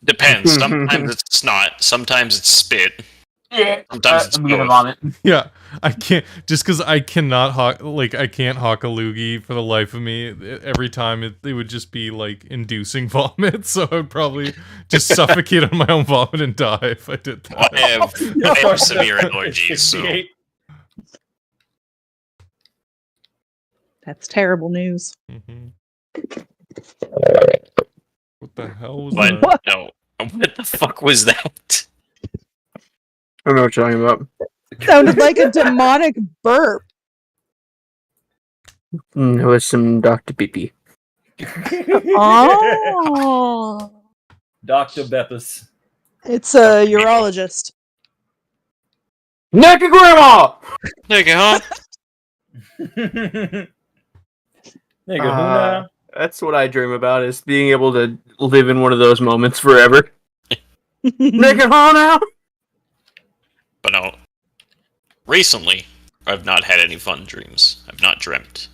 Depends. Sometimes it's snot. Sometimes it's spit. Yeah. Sometimes it's I'm gonna both. vomit. Yeah, I can't just because I cannot hawk I can't hawk a loogie for the life of me. Every time it would just be like inducing vomit, so I would probably just suffocate on my own vomit and die if I did that. I have severe allergies, so That's terrible news. Mm-hmm. What the hell was but that? no. What the fuck was that? I don't know what you're talking about. Sounded like a demonic burp. It was some Dr. Pee-Pee. Oh. Dr. Beppis. It's a urologist. Naked Grandma! Nigga, huh? That's what I dream about, is being able to live in one of those moments forever. Naked Hall now? But no. Recently, I've not had any fun dreams. I've not dreamt.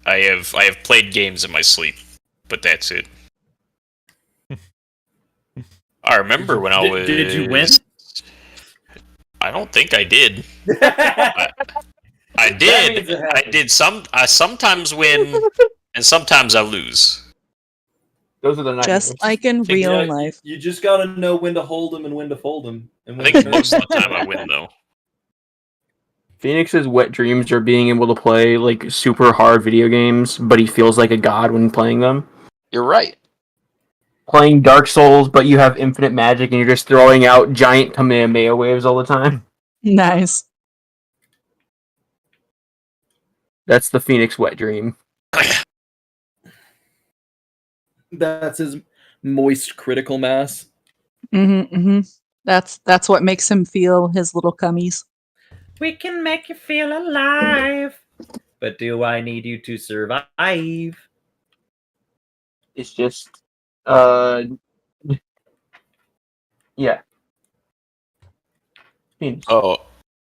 I have played games in my sleep, but that's it. I remember when I was. Did you win? I don't think I did. I That did. means it I happened. did I sometimes win, and sometimes I lose. Those are the nightmares. Just like in Think- real Yeah, life. You just gotta know when to hold them and when to fold them. And I when think to- most of the time I win though. Phoenix's wet dreams are being able to play like super hard video games, but he feels like a god when playing them. You're right. Playing Dark Souls, but you have infinite magic and you're just throwing out giant Kamehameha waves all the time. Nice. That's the Phoenix wet dream. That's his moist critical mass. That's what makes him feel his little cummies. We can make you feel alive. But do I need you to survive? It's just, yeah. Phoenix. Oh,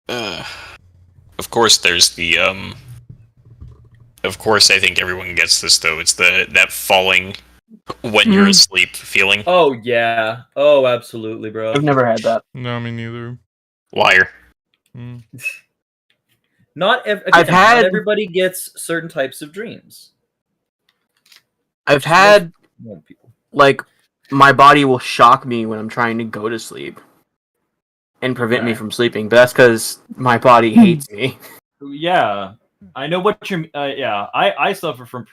of course. There's the Of course, I think everyone gets this though. It's that falling when you're asleep feeling. Oh yeah. Oh, absolutely, bro. I've never had that. No, me neither. Liar. Mm. Not I've had- not everybody gets certain types of dreams. I've had, Most people. like, my body will shock me when I'm trying to go to sleep and prevent me Right. from sleeping, but that's because my body hates me. Yeah, I know what you're. Yeah, I suffer from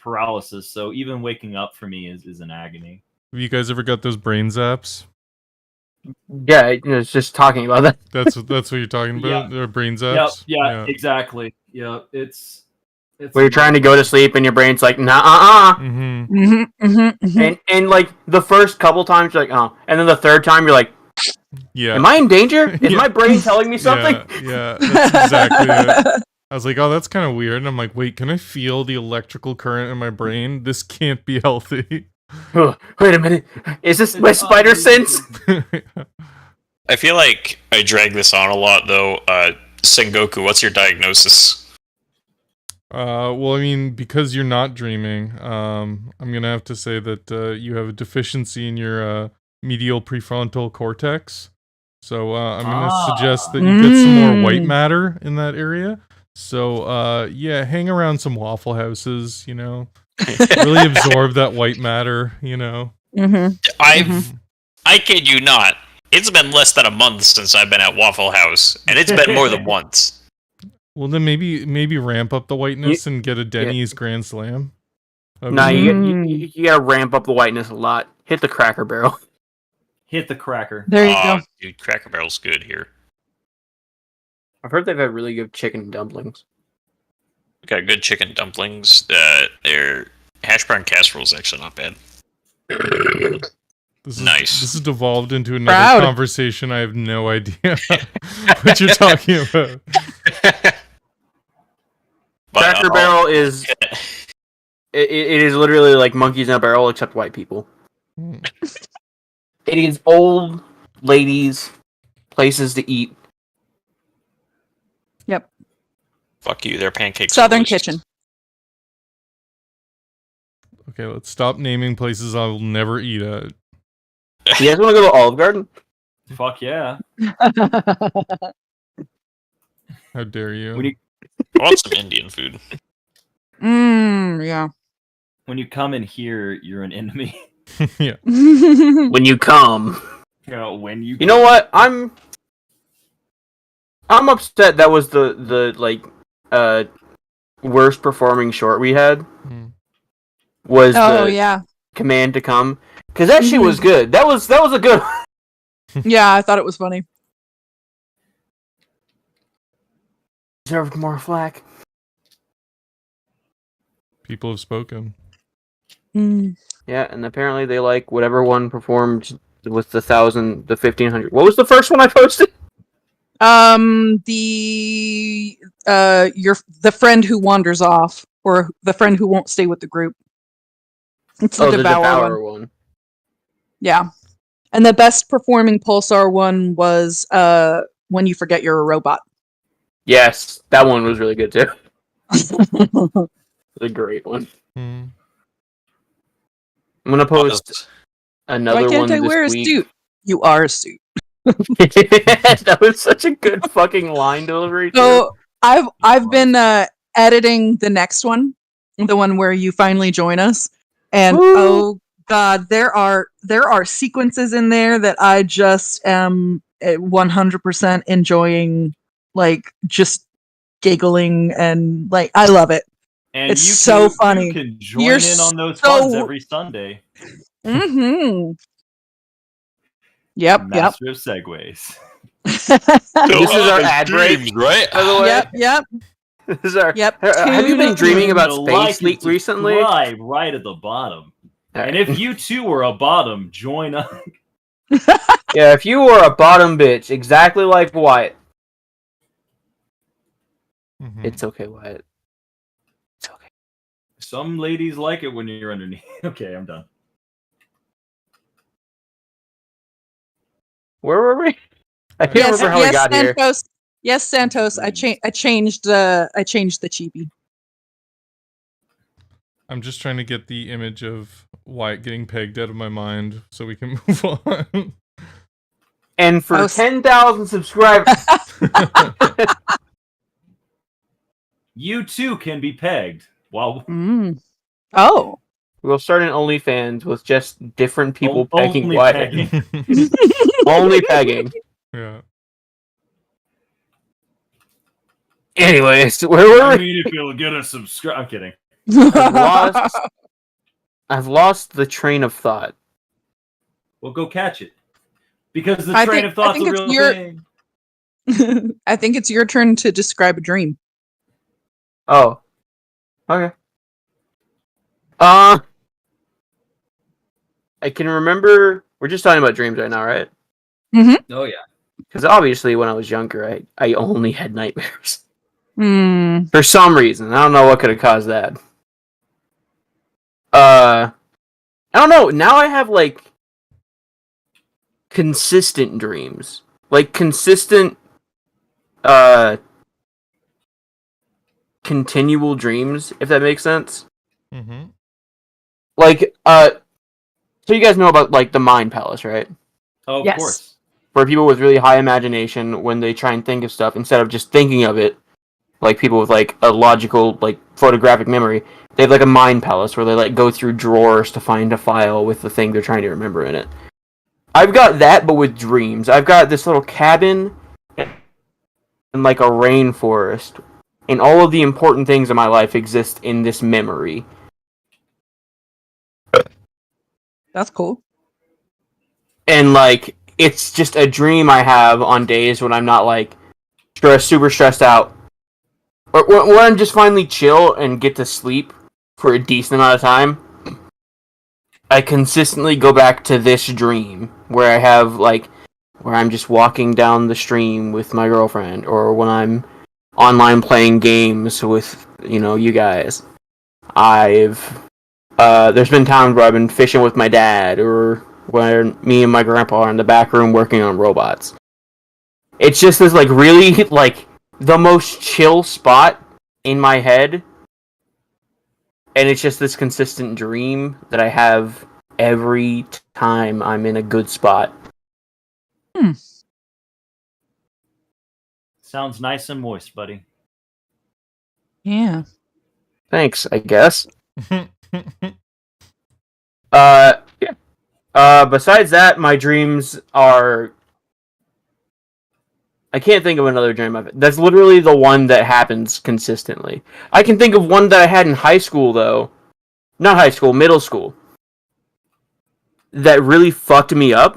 paralysis, so even waking up for me is an agony. Have you guys ever got those brain zaps? Yeah, it's just talking about that. That's what you're talking about. They're brain zaps. Yeah, exactly. Yeah, it's Where you're trying to go to sleep and your brain's like, nah, Mm-hmm. and like the first couple times you're like, oh, and then the third time you're like, Yeah. am I in danger? Is Yeah. my brain telling me something? Yeah, that's exactly it. I was like, oh, that's kind of weird. And I'm like, wait, can I feel the electrical current in my brain? This can't be healthy. Oh, wait a minute, is this my spider sense? I feel like I drag this on a lot though. Sengoku, what's your diagnosis? Well, I mean, because you're not dreaming, I'm gonna have to say that you have a deficiency in your medial prefrontal cortex. So I'm gonna suggest that you get some more white matter in that area. So yeah, hang around some Waffle Houses, you know, really absorb that white matter, you know. I kid you not. It's been less than a month since I've been at Waffle House, and it's been more than once. Well, then maybe ramp up the whiteness and get a Denny's Grand Slam. Nah, you gotta ramp up the whiteness a lot. Hit the Cracker Barrel. Hit the cracker. There you go. Dude, Cracker Barrel's good here. I've heard they've had really good chicken dumplings. We got good chicken dumplings. Their hash brown casserole is actually not bad. Nice. This has devolved into another Proud. conversation. I have no idea what you're talking about. Cracker Barrel is it is literally like monkeys in a barrel except white people. It is old ladies, places to eat. Yep. Fuck you, their pancakes. Southern are delicious. Kitchen. Okay, let's stop naming places I will never eat at. You guys want to go to Olive Garden? Fuck yeah. How dare you? When you I want some Indian food. Yeah. when you come in here, you're an enemy. Yeah. When you come. You know, when you You know what? I'm upset that was the like worst performing short we had. Hmm. Was Oh the yeah. command to come. Cause that shit was good. That was a good Yeah, I thought it was funny. deserved more flack. People have spoken. Yeah, and apparently they like whatever one performed with the 1,500. What was the first one I posted? The friend who wanders off, or the friend who won't stay with the group. It's the Devour one. Yeah. And the best performing Pulsar one was When You Forget You're a Robot. Yes, that one was really good too. The great one. Hmm. I'm gonna post another Why can't one I this wear a week. suit? You are a suit. That was such a good fucking line delivery. Too. So I've been editing the next one, the one where you finally join us, and Woo! oh god, there are sequences in there that I just am 100% enjoying, like just giggling and like I love it. And It's you so can, funny. You can join You're in on those so- funds every Sunday. Mm-hmm. Yep. Master of segues. This is our ad break, dreams, right? by the way. Yep. This is our. Yep. Have you been Tune dreaming in. about So space like and recently? subscribe right at the bottom. All And right. if you too were a bottom, join us. Yeah, if you were a bottom bitch, exactly like Wyatt. Mhm. It's okay, Wyatt. It's okay. Some ladies like it when you're underneath. Okay, I'm done. Where were we? I can't remember how we got here. Santos. Yes, Santos. I changed the chibi. I'm just trying to get the image of Wyatt getting pegged out of my mind so we can move on. And for Oh, 10,000 subscribers, You too can be pegged. Well, Oh. we'll start an OnlyFans with just different people pegging only Wyatt. pegging. Only pegging. Yeah. Anyways, where were I we? mean, if you'll get a subscribe. I'm kidding. I've lost the train of thought. Well, go catch it. Because the I train think- of thought's I think a it's real your- thing. I think it's your turn to describe a dream. Oh. Okay. I can remember. We're just talking about dreams right now, right? Oh yeah. Because obviously, when I was younger, I only had nightmares. Hmm. For some reason. I don't know what could have caused that. I don't know. Now I have, like, consistent dreams. Like, consistent, continual dreams, if that makes sense. Mm-hmm. Like, so you guys know about, like, the Mind Palace, right? Oh, of Yes. course. For people with really high imagination, when they try and think of stuff, instead of just thinking of it, like people with, like, a logical, like, photographic memory, they have, like, a Mind Palace where they, like, go through drawers to find a file with the thing they're trying to remember in it. I've got that, but with dreams. I've got this little cabin in, like, a rainforest, and all of the important things in my life exist in this memory. That's cool. And, like, it's just a dream I have on days when I'm not, like, super stressed out. Or when I'm just finally chill and get to sleep for a decent amount of time. I consistently go back to this dream where I have, like, where I'm just walking down the stream with my girlfriend, or when I'm online playing games with, you know, you guys. There's been times where I've been fishing with my dad, or where me and my grandpa are in the back room working on robots. It's just this, like, really, like, the most chill spot in my head. And it's just this consistent dream that I have every time I'm in a good spot. Sounds nice and moist, buddy. Yeah. Thanks, I guess. Yeah. Besides that, my dreams are... I can't think of another dream of it. That's literally the one that happens consistently. I can think of one that I had in high school, though. Not high school, middle school. That really fucked me up.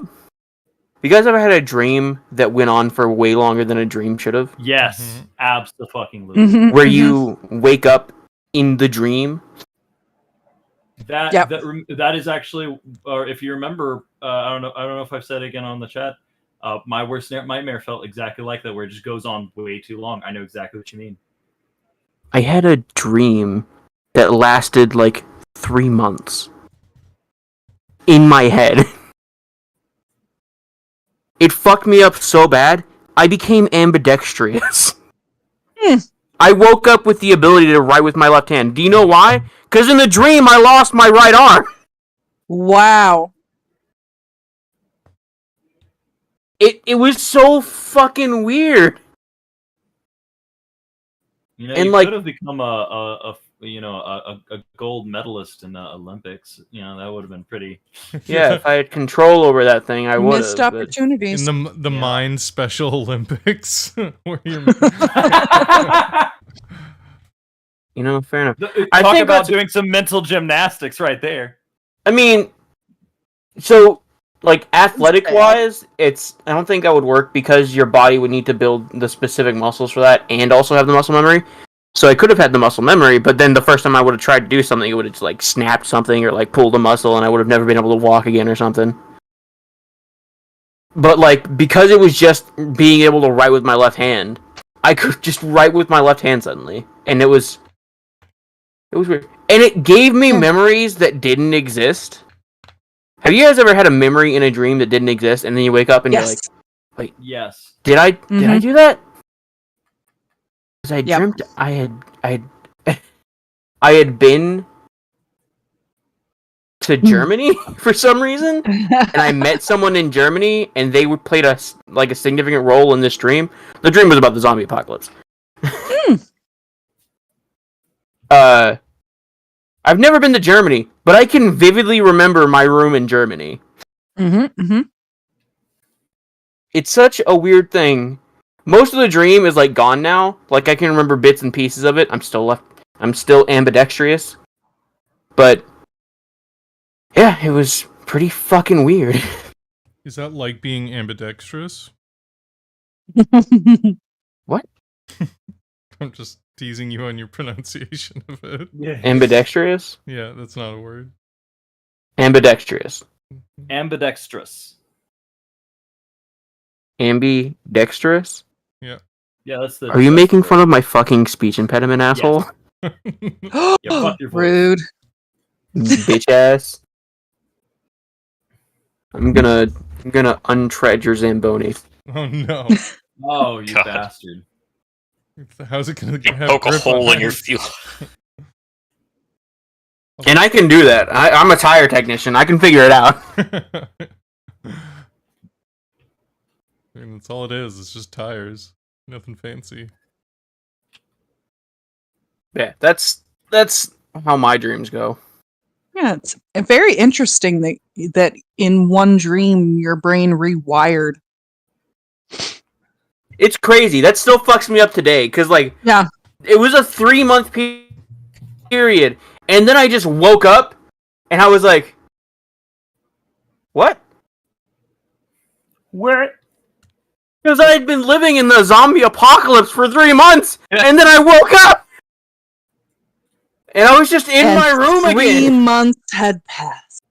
You guys ever had a dream that went on for way longer than a dream should have? Yes, absolutely. Mhm, Where mhm. you wake up in the dream? Yep. That is actually, or if you remember, I don't know if I've said it again on the chat. My worst nightmare felt exactly like that, where it just goes on way too long. I know exactly what you mean. I had a dream that lasted like 3 months. In my head. It fucked me up so bad, I became ambidextrous. I woke up with the ability to write with my left hand. Do you know why? Because in the dream, I lost my right arm. Wow. It was so fucking weird. You know, And, you like- could have become a gold medalist in the Olympics. You know, that would have been pretty. Yeah, if I had control over that thing, I would Missed have. But... opportunities. In the Yeah. Mind Special Olympics, where you're You know, fair enough. Talk I think about that's- doing some mental gymnastics right there. I mean, so, like, athletic-wise, I don't think that would work because your body would need to build the specific muscles for that and also have the muscle memory. So I could have had the muscle memory, but then the first time I would have tried to do something, it would have just, like, snapped something or, like, pulled a muscle, and I would have never been able to walk again or something. But, like, because it was just being able to write with my left hand, I could just write with my left hand suddenly. And it was weird. And it gave me memories that didn't exist. Have you guys ever had a memory in a dream that didn't exist, and then you wake up and Yes. you're like, Yes. did I do that? Because I Yep. dreamt I had been to Germany for some reason, and I met someone in Germany, and they played a significant role in this dream. The dream was about the zombie apocalypse. I've never been to Germany, but I can vividly remember my room in Germany. It's such a weird thing. Most of the dream is, like, gone now. Like, I can remember bits and pieces of it. I'm still ambidextrous. But, yeah, it was pretty fucking weird. Is that like being ambidextrous? What? I'm just teasing you on your pronunciation of it. Yeah. Ambidextrous? Yeah, that's not a word. Ambidextrous. Ambidextrous. Ambidextrous? Yeah, that's the. Are you making fun of my fucking speech impediment, asshole? Yeah, fuck your voice. Rude. Bitch ass. I'm gonna untread your Zamboni. Oh no. Oh, you God. bastard. How's it gonna You have poke a grip hole on in your you? fuel. And I can do that. I'm a tire technician. I can figure it out. I mean, that's all it is. It's just tires. Nothing fancy. Yeah, that's how my dreams go. Yeah, it's very interesting that in one dream your brain rewired. It's crazy. That still fucks me up today, because, like, Yeah. it was a 3-month period, and then I just woke up, and I was like, what? Where? Because I had been living in the zombie apocalypse for 3 months, and then I woke up! And I was just in And my room 3 again! months had passed.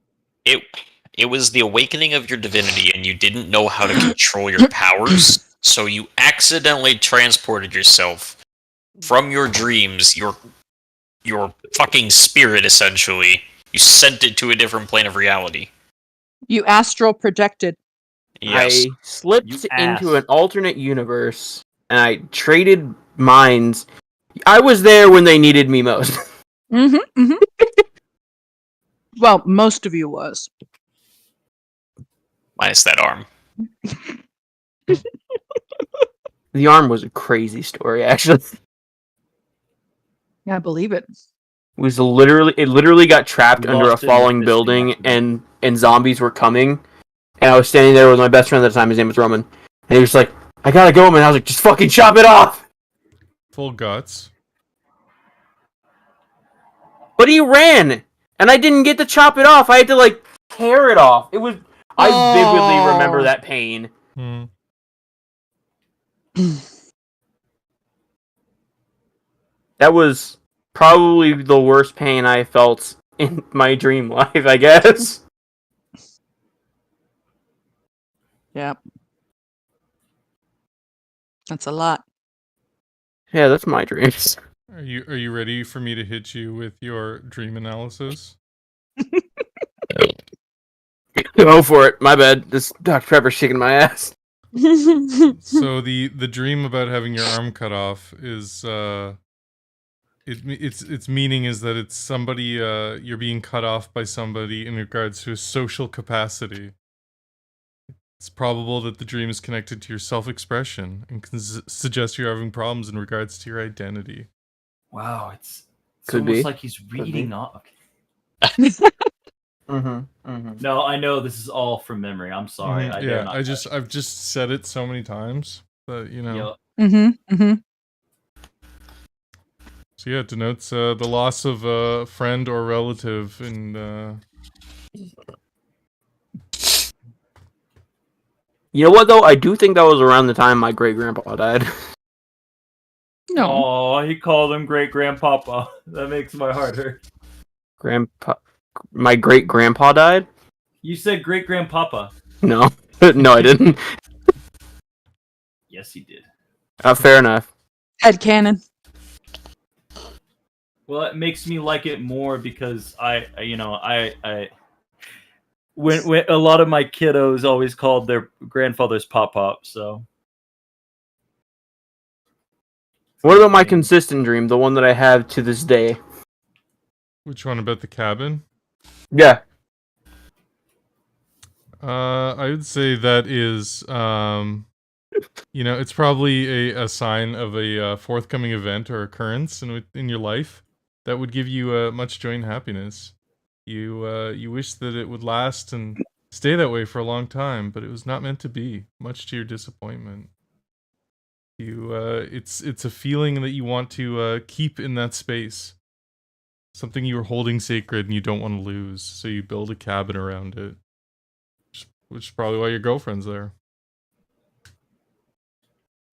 It was the awakening of your divinity, and you didn't know how to control your powers, so you accidentally transported yourself from your dreams, your fucking spirit, essentially. You sent it to a different plane of reality. You astral projected. Yes. I slipped You into ass. an alternate universe, and I traded minds. I was there when they needed me most. Well, most of you was. Minus that arm. The arm was a crazy story, actually. Yeah, I believe it. It literally got trapped under a Lost in the falling fisting building, accident. and zombies were coming. And I was standing there with my best friend at the time. His name was Roman, and he was like, "I gotta go, man." I was like, "Just fucking chop it off!" Full guts. But he ran, and I didn't get to chop it off. I had to, like, tear it off. It was. I vividly remember that pain. Hmm. That was probably the worst pain I felt in my dream life, I guess. Yep. That's a lot. Yeah, that's my dreams. Are you ready for me to hit you with your dream analysis? Go for it. My bad. This Dr. Pepper's shaking my ass. So the dream about having your arm cut off is its meaning is that it's somebody you're being cut off by somebody in regards to a social capacity. It's probable that the dream is connected to your self-expression and can suggest you're having problems in regards to your identity. Wow, it's Could almost be. like he's reading off. Mm-hmm. No, I know this is all from memory. I'm sorry. I dare not. I've just said it so many times that you know. Yo, So yeah, it denotes the loss of a friend or relative, and You know what though? I do think that was around the time my great grandpa died. No. Oh, he called him great grandpapa. That makes my heart hurt. My great grandpa died? You said great grandpapa. No. No, I didn't. Yes, he did. Fair enough. Headcanon. Well, it makes me like it more because when a lot of my kiddos always called their grandfathers pop, so. What about my consistent dream, the one that I have to this day? which one about the cabin? Yeah. I would say that is, it's probably a sign of a forthcoming event or occurrence in your life that would give you much joy and happiness. You wish that it would last and stay that way for a long time, but it was not meant to be, much to your disappointment. It's a feeling that you want to keep in that space. Something you were holding sacred and you don't want to lose, so you build a cabin around it. Which is probably why your girlfriend's there.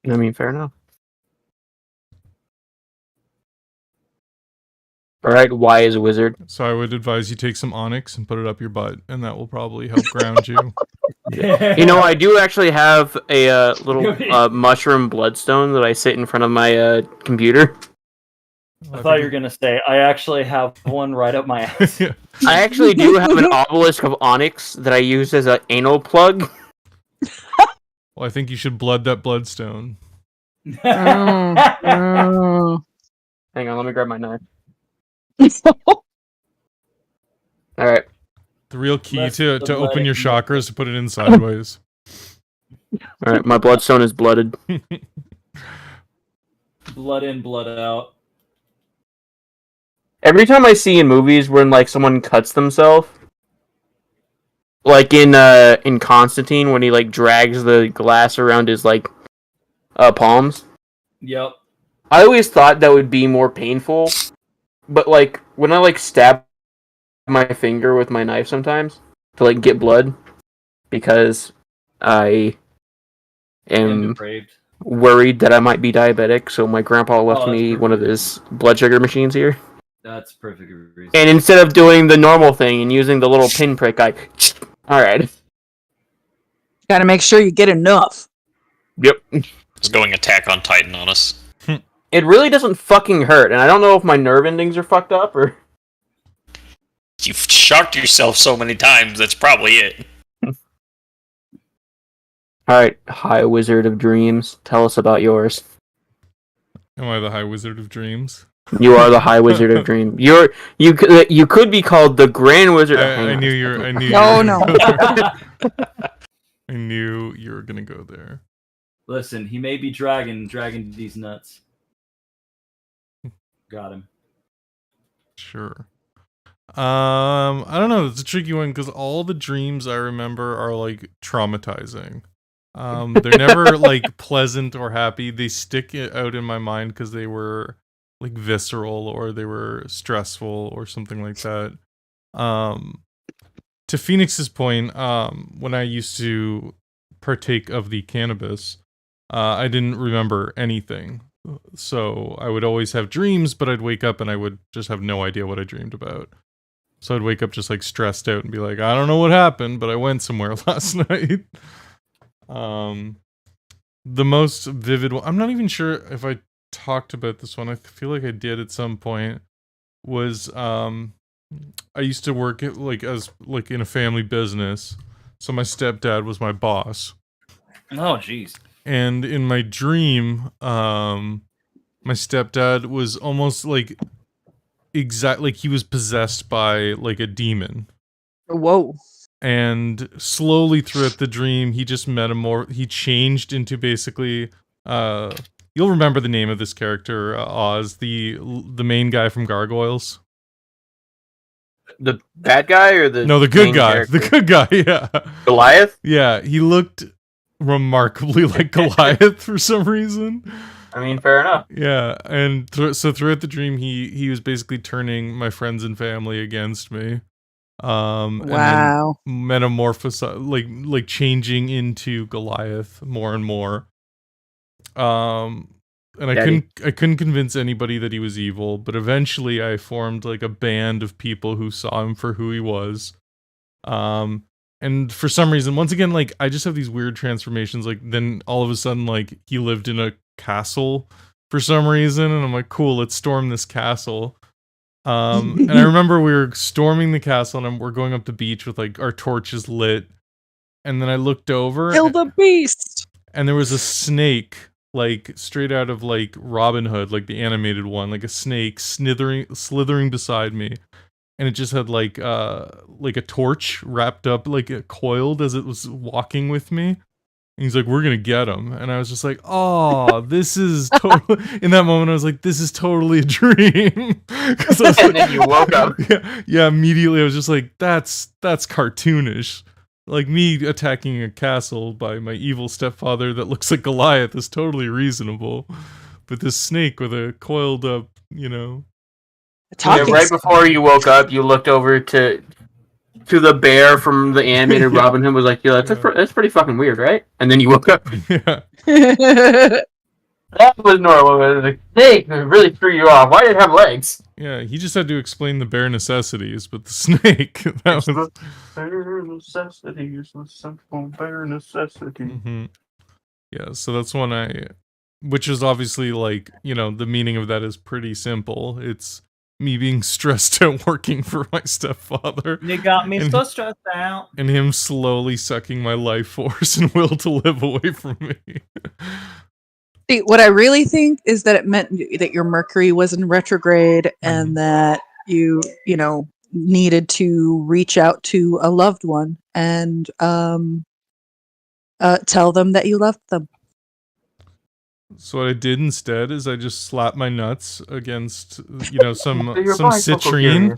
I mean, fair enough. Alright, why is a wizard? So I would advise you take some onyx and put it up your butt, and that will probably help ground you. You know, I do actually have a little mushroom bloodstone that I sit in front of my computer. I thought you were going to say, I actually have one right up my ass. I actually do have an obelisk of onyx that I use as an anal plug. Well, I think you should blood that bloodstone. Hang on, let me grab my knife. Alright. The real key to open your chakra is to put it in sideways. Alright, my bloodstone is blooded. Blood in, blood out. Every time I see in movies when like someone cuts themselves, like in Constantine when he like drags the glass around his like palms. Yep. I always thought that would be more painful, but like when I like stab my finger with my knife sometimes to like get blood, because I am depraved. worried that I might be diabetic, so my grandpa left me one of his blood sugar machines here. That's perfect reason. And instead of doing the normal thing and using the little pinprick, alright. Gotta make sure you get enough. Yep. It's going Attack on Titan on us. It really doesn't fucking hurt, and I don't know if my nerve endings are fucked up or... You've shocked yourself so many times, that's probably it. Alright, High Wizard of Dreams, tell us about yours. Am I the High Wizard of Dreams? You are the High Wizard of Dreams. You could be called the Grand Wizard. I knew you were. No. I knew you were gonna go there. Listen, he may be dragging these nuts. Got him. Sure. I don't know. It's a tricky one because all the dreams I remember are like traumatizing. They're never like pleasant or happy. They stick out in my mind because they were like visceral or they were stressful or something like that. To Phoenix's point, when I used to partake of the cannabis, I didn't remember anything. So I would always have dreams, but I'd wake up and I would just have no idea what I dreamed about. So I'd wake up just like stressed out and be like, I don't know what happened, but I went somewhere last night. The most vivid one, I'm not even sure if I talked about this one. I feel like I did at some point. Was I used to work at, like as like in a family business, so my stepdad was my boss, Oh, jeez. And in my dream, my stepdad was almost like like he was possessed by like a demon. Whoa. And slowly throughout the dream, he just he changed into basically you'll remember the name of this character, Oz, the main guy from Gargoyles. The bad guy or the No, the good main guy. character? The good guy, yeah. Goliath? Yeah, he looked remarkably like Goliath for some reason. I mean, fair enough. Yeah, and so throughout the dream, he was basically turning my friends and family against me. Wow. And then like changing into Goliath more and more. And I couldn't convince anybody that he was evil, but eventually I formed like a band of people who saw him for who he was. And for some reason, once again, like I just have these weird transformations. Like then all of a sudden, like he lived in a castle for some reason, and I'm like, cool, let's storm this castle. And I remember we were storming the castle, and we're going up the beach with like our torches lit. And then I looked over, Kill the beast, and there was a snake, like straight out of like Robin Hood, like the animated one, like a snake slithering beside me. And it just had like a torch wrapped up, like coiled as it was walking with me. And he's like, "We're gonna get him," and I was just like, "Oh, this is totally." In that moment, I was like, "This is totally a dream." And then you woke up. Yeah. Immediately, I was just like, "That's cartoonish." Like me attacking a castle by my evil stepfather that looks like Goliath is totally reasonable, but this snake with a coiled up, Right before you woke up, you looked over to the bear from the animated Robin Hood, was like, "Yeah, that's pretty fucking weird, right?" And then you woke up. Yeah. That was normal. It was like, snake really threw you off. Why did it have legs? Yeah, he just had to explain the bare necessities, but the snake, that was... The bare necessities, the simple bare necessities. Mm-hmm. Yeah, so that's one which is obviously like, the meaning of that is pretty simple. It's me being stressed out working for my stepfather. You got me so stressed out. And him slowly sucking my life force and will to live away from me. See, what I really think is that it meant that your Mercury was in retrograde and that you needed to reach out to a loved one and tell them that you loved them. So what I did instead is I just slapped my nuts against, some citrine,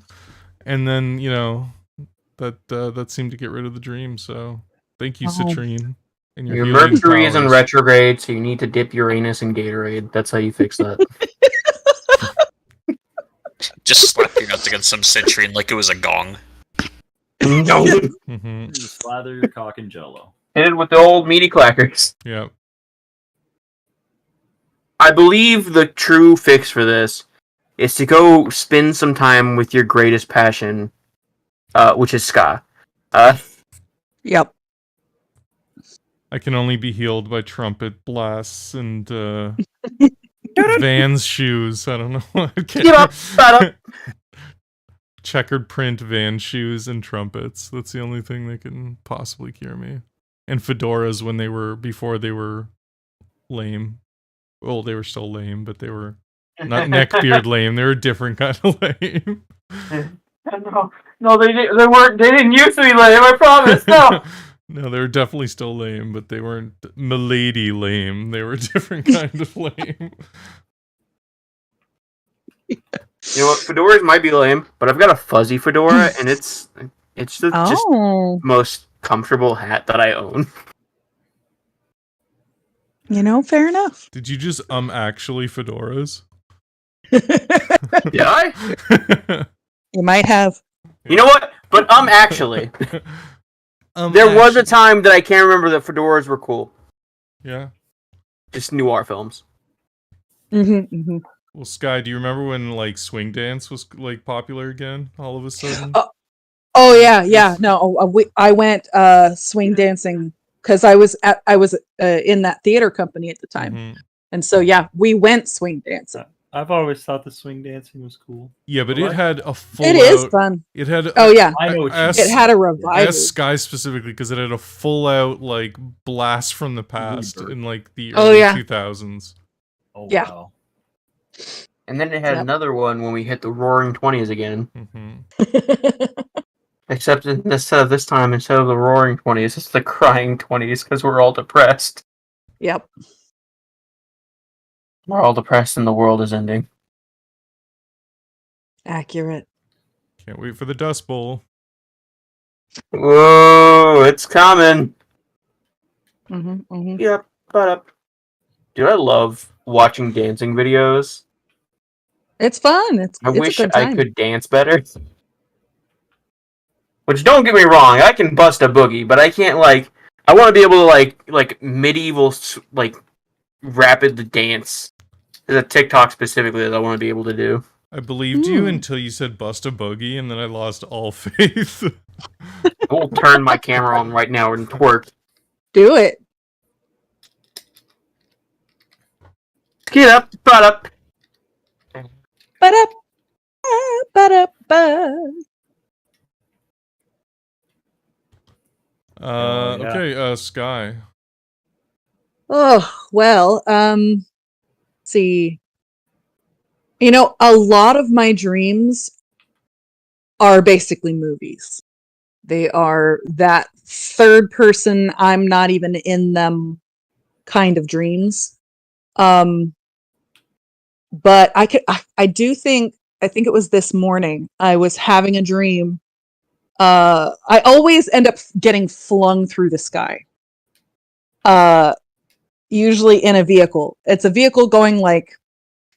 and then that seemed to get rid of the dream. So thank you, citrine. And your Mercury is in retrograde, so you need to dip Uranus in Gatorade. That's how you fix that. Just slap your nuts against some citrine like it was a gong. No. Mm-hmm. Just slather your cock in Jello. Hit it with the old meaty clackers. Yeah. I believe the true fix for this is to go spend some time with your greatest passion, which is ska. Yep. I can only be healed by trumpet blasts and Vans shoes. I don't know. Get up, shut up. Checkered print Vans shoes and trumpets. That's the only thing that can possibly cure me. And fedoras before they were lame. Well, they were still lame, but they were not neckbeard lame. They were a different kind of lame. No, they weren't. They didn't used to be lame. I promise. No. No, they were definitely still lame, but they weren't milady lame. They were a different kind of lame. You know what? Fedoras might be lame, but I've got a fuzzy fedora, and it's just most comfortable hat that I own. Fair enough. Did you just actually fedoras? Did I? You might have. You know what? But actually. There was a time that I can't remember that fedoras were cool. Yeah. Just noir films. Mm-hmm, mm-hmm. Well, Sky, do you remember when like swing dance was like popular again all of a sudden? Oh yeah. No, I went swing dancing because I was in that theater company at the time, and so yeah, we went swing dancing. I've always thought the swing dancing was cool. Yeah, but it had a full. It is fun. It had. Oh yeah, I know what you it had a revival. I asked Sky specifically because it had a full out like blast from the past in like the early 2000s. Oh yeah. Wow. And then it had another one when we hit the Roaring 20s again. Except instead of this time, instead of the Roaring 20s, it's the Crying 20s because we're all depressed. Yep. We're all depressed and the world is ending. Accurate. Can't wait for the Dust Bowl. Whoa, it's coming. Mm-hmm. Yep, but up. Dude, I love watching dancing videos. It's fun. I it's wish a good time. I could dance better. Which, don't get me wrong, I can bust a boogie, but I can't, like... I want to be able to, like medieval, like, rapid dance. There's a TikTok specifically that I want to be able to do. I believed you until you said bust a boogie, and then I lost all faith. I will turn my camera on right now and twerk. Do it. Get up, butt up. Ba-da, ba-da, ba. Okay, Sky. Oh, well, see. You know, a lot of my dreams are basically movies. They are that third person, I'm not even in them kind of dreams. But I think it was this morning, I was having a dream. I always end up getting flung through the sky. Usually in a vehicle. It's a vehicle going like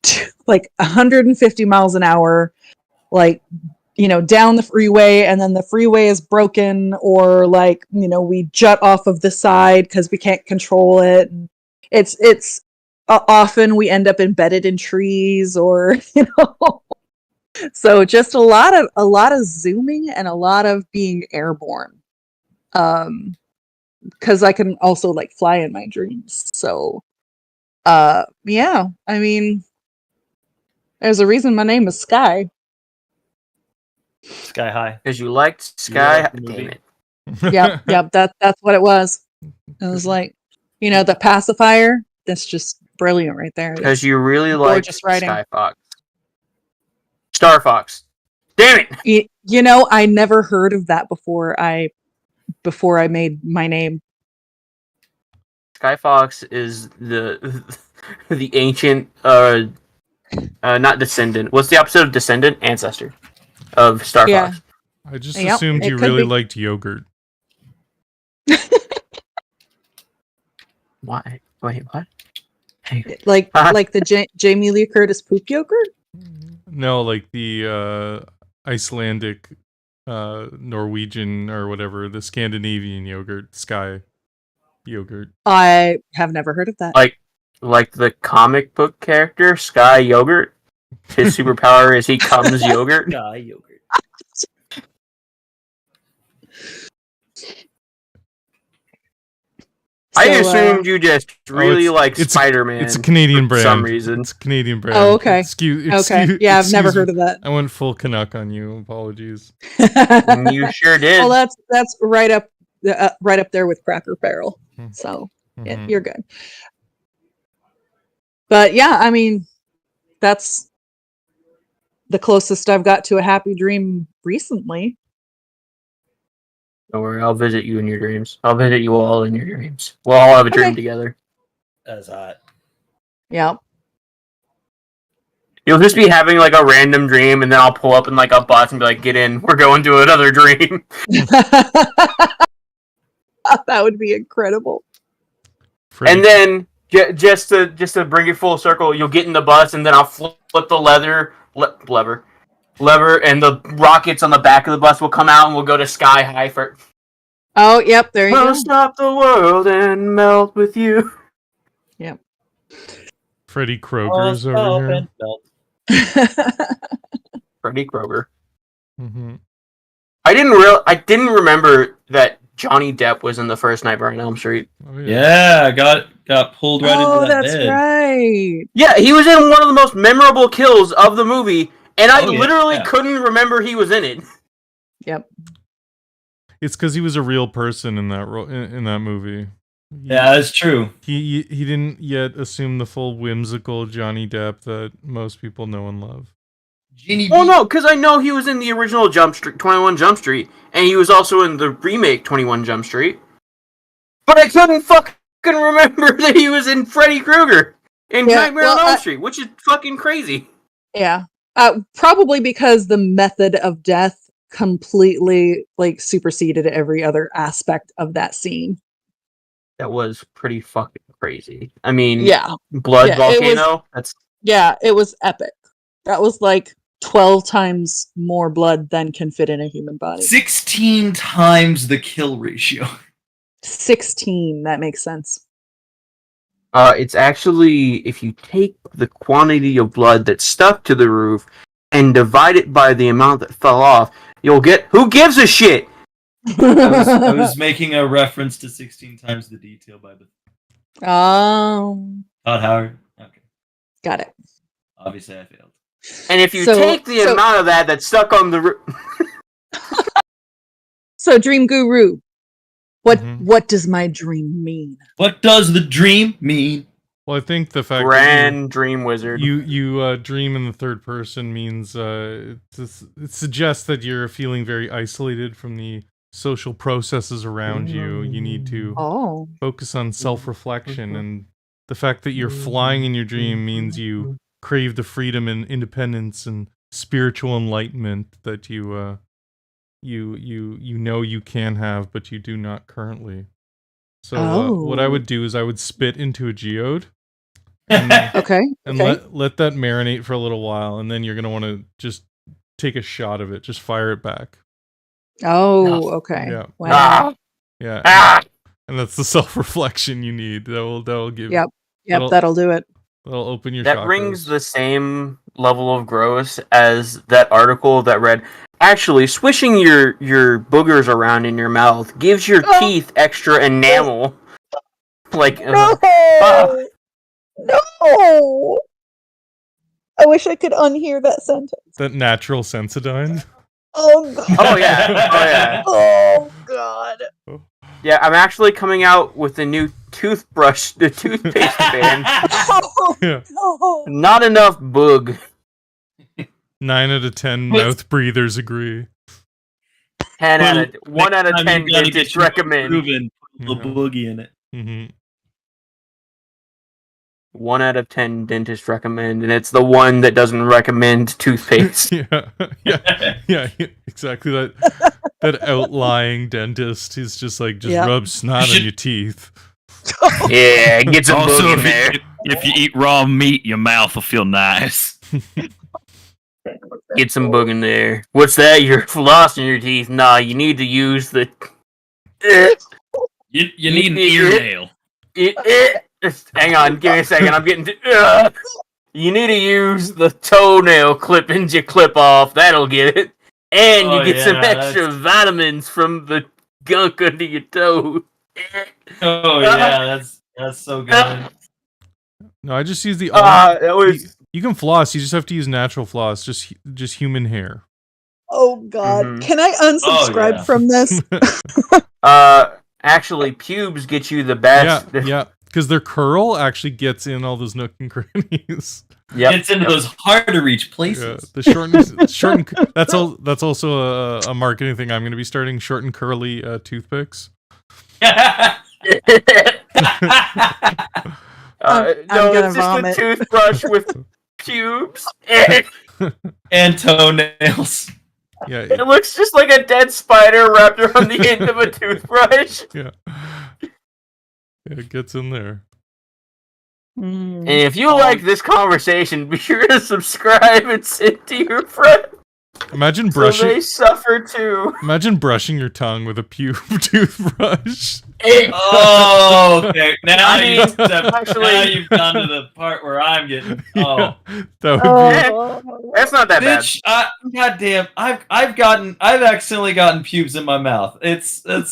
150 miles an hour, like, you know, down the freeway, and then the freeway is broken, or like, you know, we jut off of the side because we can't control it. It's often we end up embedded in trees, or you know. So just a lot of zooming and a lot of being airborne. Because I can also like fly in my dreams. So yeah, I mean, there's a reason my name is Sky. Sky High. Because you liked Sky. Yeah, Damn it. Yep, that's what it was. It was like, you know, the pacifier. That's just brilliant right there. Because you really like gorgeous writing. Sky Fox. Star Fox. Damn it! You know, I never heard of that before I made my name. Sky Fox is the ancient not descendant. What's the opposite of descendant? Ancestor of Star Fox. I just assumed you really liked yogurt. Why? Wait, what? Hey. Like the Jamie Lee Curtis poop yogurt? No, like the Icelandic, Norwegian, or whatever, the Scandinavian yogurt, Sky yogurt. I have never heard of that. Like the comic book character, Sky Yogurt. His superpower is he comes yogurt. Sky Yogurt. I assumed you just really like Spider-Man. It's a Canadian brand. For some reason. It's a Canadian brand. Oh, okay. Excuse, yeah, I've never heard of that. I went full Canuck on you. Apologies. You sure did. Well, that's right up there with Cracker Barrel. So yeah, you're good. But yeah, I mean, that's the closest I've got to a happy dream recently. Don't worry, I'll visit you in your dreams. I'll visit you all in your dreams. We'll all have a dream together. That's hot. Yeah. You'll just be having like a random dream, and then I'll pull up in like a bus and be like, "Get in, we're going to another dream." That would be incredible. And then just to bring it full circle, you'll get in the bus, and then I'll flip the lever, and the rockets on the back of the bus will come out, and we'll go to Sky High for. Oh, yep, there you go. We'll stop the world and melt with you. Yep. Freddie Kruger's over here. Freddie Kruger. Mm-hmm. I didn't remember that Johnny Depp was in the first Nightmare on Elm Street. Oh, Yeah, got pulled right into that that's bed. right. Yeah, he was in one of the most memorable kills of the movie, and I Oh, yeah, literally yeah. couldn't remember he was in it. Yep. It's because he was a real person in that in that movie. Yeah, that's true. He didn't yet assume the full whimsical Johnny Depp that most people know and love. Well, no, because I know he was in the original 21 Jump Street, and he was also in the remake 21 Jump Street. But I couldn't fucking remember that he was in Freddie Kruger in Nightmare on Elm Street, which is fucking crazy. Yeah. Probably because the method of death completely superseded every other aspect of that scene. That was pretty fucking crazy. I mean, It blood was, volcano. it was epic. That was 12 times more blood than can fit in a human body. 16 times the kill ratio. 16. That makes sense. It's actually, if you take the quantity of blood that stuck to the roof and divide it by the amount that fell off, you'll get. Who gives a shit? I was making a reference to 16 times the detail by the Todd Howard. Okay. Got it. Obviously, I failed. And if you take the amount of that stuck on the roof. So, Dream Guru, what does my dream mean? What does the dream mean? Well, I think the fact Grand Dream Wizard. You dream in the third person means it suggests that you're feeling very isolated from the social processes around you. You need to focus on self-reflection, and the fact that you're flying in your dream means you crave the freedom and independence and spiritual enlightenment that you know you can have, but you do not currently. So what I would do is I would spit into a geode. And, and let that marinate for a little while, and then you're gonna want to just take a shot of it. Just fire it back. Oh, okay. Yeah. Wow. Yeah. And that's the self-reflection you need. That'll give. Yep. That'll do it. That'll open your. That chakras. brings the same level of gross as that article that read. Actually, swishing your boogers around in your mouth gives your teeth extra enamel. No! I wish I could unhear that sentence. That natural Sensodyne. Oh god. Oh yeah. Oh god. Yeah, I'm actually coming out with a new toothbrush, the toothpaste band. Yeah. Not enough boog. 9 out of 10 mouth breathers agree. 1 out of 10 dentists recommend. Proven the boogie in it. Mm-hmm. 1 out of 10 dentists recommend, and it's the one that doesn't recommend toothpaste. yeah, exactly. That outlying dentist is just rub snot on your teeth. Yeah, get some boog in there. If you eat raw meat, your mouth will feel nice. Get some boog in there. What's that? You're flossing your teeth? Nah, you need to use the. You need an ear nail. Hang on, give me a second. I'm getting to. You need to use the toenail clippings you clip off. That'll get it. And you get some extra vitamins from the gunk under your toes. Oh yeah, that's so good. No, I just use the. You can floss. You just have to use natural floss. Just human hair. Oh god, Can I unsubscribe from this? Actually, pubes get you the best. Yeah, because their curl actually gets in all those nook and crannies. Yeah, gets into those hard to reach places. The short. That's also a marketing thing. I'm going to be starting short and curly toothpicks. No, it's just vomit. A toothbrush with pubes and toenails. Yeah, it looks just like a dead spider wrapped around the end of a toothbrush. Yeah, it gets in there. And if you like this conversation, be sure to subscribe and send to your friends. Imagine brushing. So they suffer too. Imagine brushing your tongue with a pube toothbrush. Oh, okay. Now I mean, now you've gone to the part where I'm getting. Oh, That would be. That's not that bad. bitch! Goddamn! I've accidentally gotten pubes in my mouth. It's a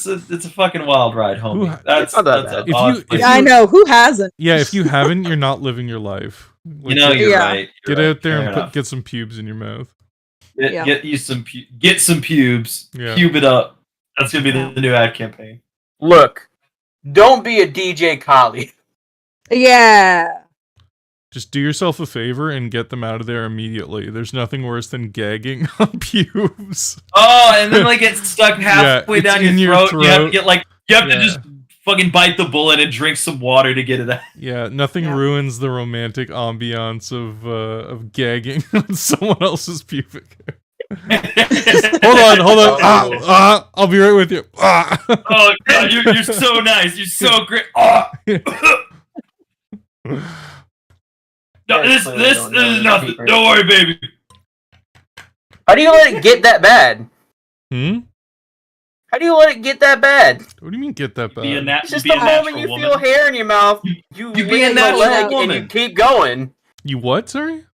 fucking wild ride, homie. That's not that that's bad. I know who hasn't. Yeah, if you haven't, you're not living your life. You know, you're Yeah. right. Get You're out there right. and get some pubes in your mouth. Get you some get some pubes. Yeah. Pube it up. That's gonna be the new ad campaign. Look, don't be a DJ Kali. Yeah. Just do yourself a favor and get them out of there immediately. There's nothing worse than gagging on pubes. Oh, and then like get stuck halfway it's down in your your throat. You have to throat. get you have to just fucking bite the bullet and drink some water to get it out. Yeah, nothing ruins the romantic ambiance of gagging on someone else's pubic hair. Hold on. I'll be right with you. Oh god, you're so nice. You're so great. Oh. No, this is nothing. Don't worry, baby. How do you let it get that bad? How do you let it get that bad? What do you mean get that bad? It's just the moment you feel hair in your mouth, you be a lick the natural leg woman. and you keep going. You what, sorry?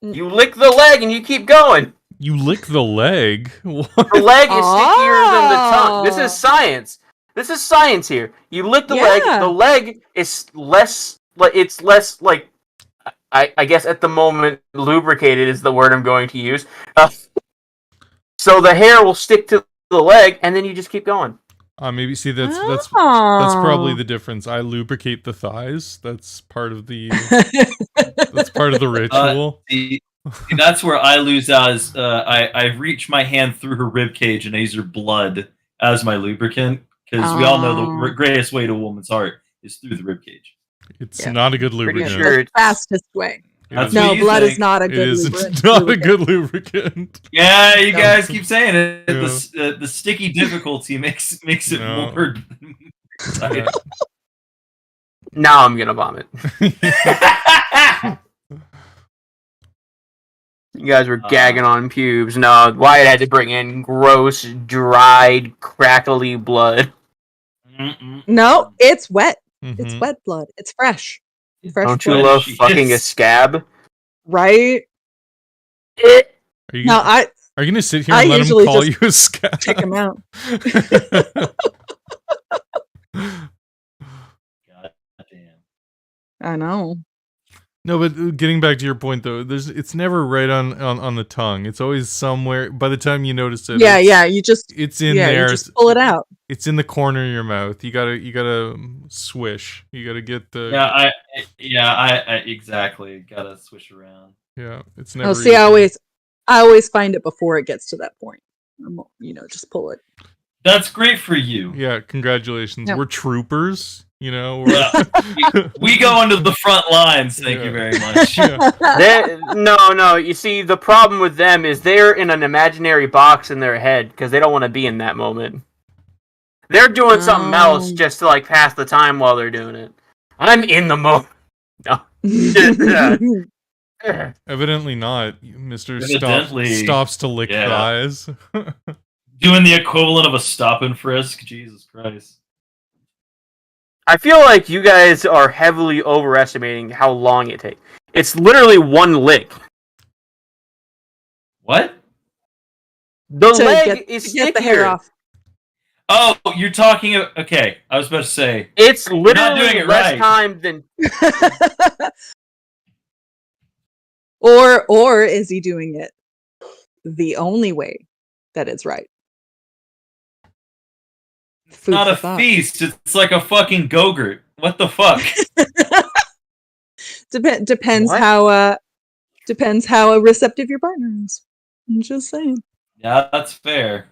You lick the leg and you keep going. You lick the leg? What? The leg is stickier than the tongue. This is science. This is science here. You lick the leg. The leg is less. It's less like. I guess at the moment, lubricated is the word I'm going to use. So the hair will stick to the leg, and then you just keep going. Maybe see that's probably the difference. I lubricate the thighs. That's part of the ritual. See, that's where I lose out. Is I reach my hand through her rib cage and I use her blood as my lubricant because we all know the greatest way to a woman's heart is through the rib cage. It's not a good lubricant. Sure the fastest way. That's no, what you blood think. is not a good lubricant. It's not a good lubricant. Yeah, you guys keep saying it. The sticky difficulty makes it more. Now I'm gonna vomit. You guys were gagging on pubes. No, Wyatt had to bring in gross, dried, crackly blood. No, it's wet. It's wet blood. It's fresh. Fresh Don't you blood. love fucking a scab? Right? Are you No, are you gonna sit here and I let him usually call just you a scab? check him out. God damn. I know. No, but getting back to your point though, it's never right on the tongue. It's always somewhere. By the time you notice it, Yeah. You just it's in there. You just pull it out. It's in the corner of your mouth. You gotta swish. You gotta get the. I exactly gotta swish around. Yeah, it's never. Oh, see, I always find it before it gets to that point. Just pull it. That's great for you. Yeah, congratulations. Yep. We're troopers. You know, we go into the front lines. Thank you very much. No. You see, the problem with them is they're in an imaginary box in their head because they don't want to be in that moment. They're doing something else just to pass the time while they're doing it. I'm in the moment. No. Evidently not. Mr. Evidently, stops to lick thighs. Doing the equivalent of a stop and frisk. Jesus Christ. I feel like you guys are heavily overestimating how long it takes. It's literally one lick. What? The leg is stickier. Get the hair off. Oh, you're talking. Okay, I was about to say. It's literally doing it less right. time than. Or is he doing it the only way that it's right? It's not a feast. It's like a fucking Go-Gurt. What the fuck? Depends What? how receptive your partner is. I'm just saying. Yeah, that's fair.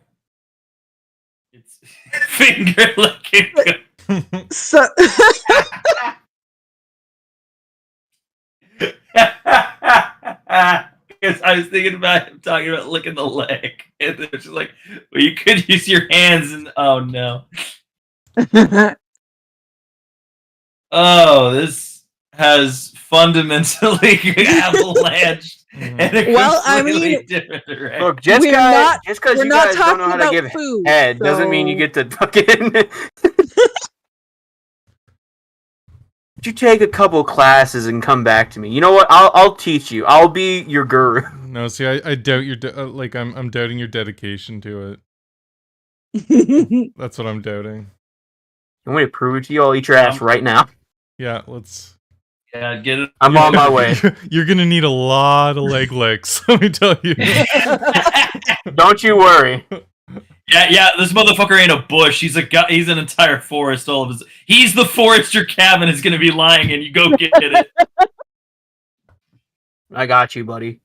It's finger licking. So Because I was thinking about him talking about licking the leg, and then she's like, "Well, you could use your hands." And oh no, oh, this has fundamentally avalanched in a completely different direction. Look, just because you guys don't know how to give food, head doesn't mean you get to fucking. you take a couple classes and come back to me? You know what? I'll teach you. I'll be your guru. No, see, I doubt your I'm doubting your dedication to it. That's what I'm doubting. You want me to prove it to you? I'll eat your ass right now. Yeah, let's. Yeah, get it. I'm on my way. You're gonna need a lot of leg licks. Let me tell you. Don't you worry. Yeah. This motherfucker ain't a bush. He's an entire forest. He's the forest your cabin is gonna be lying in. You go get it. I got you, buddy.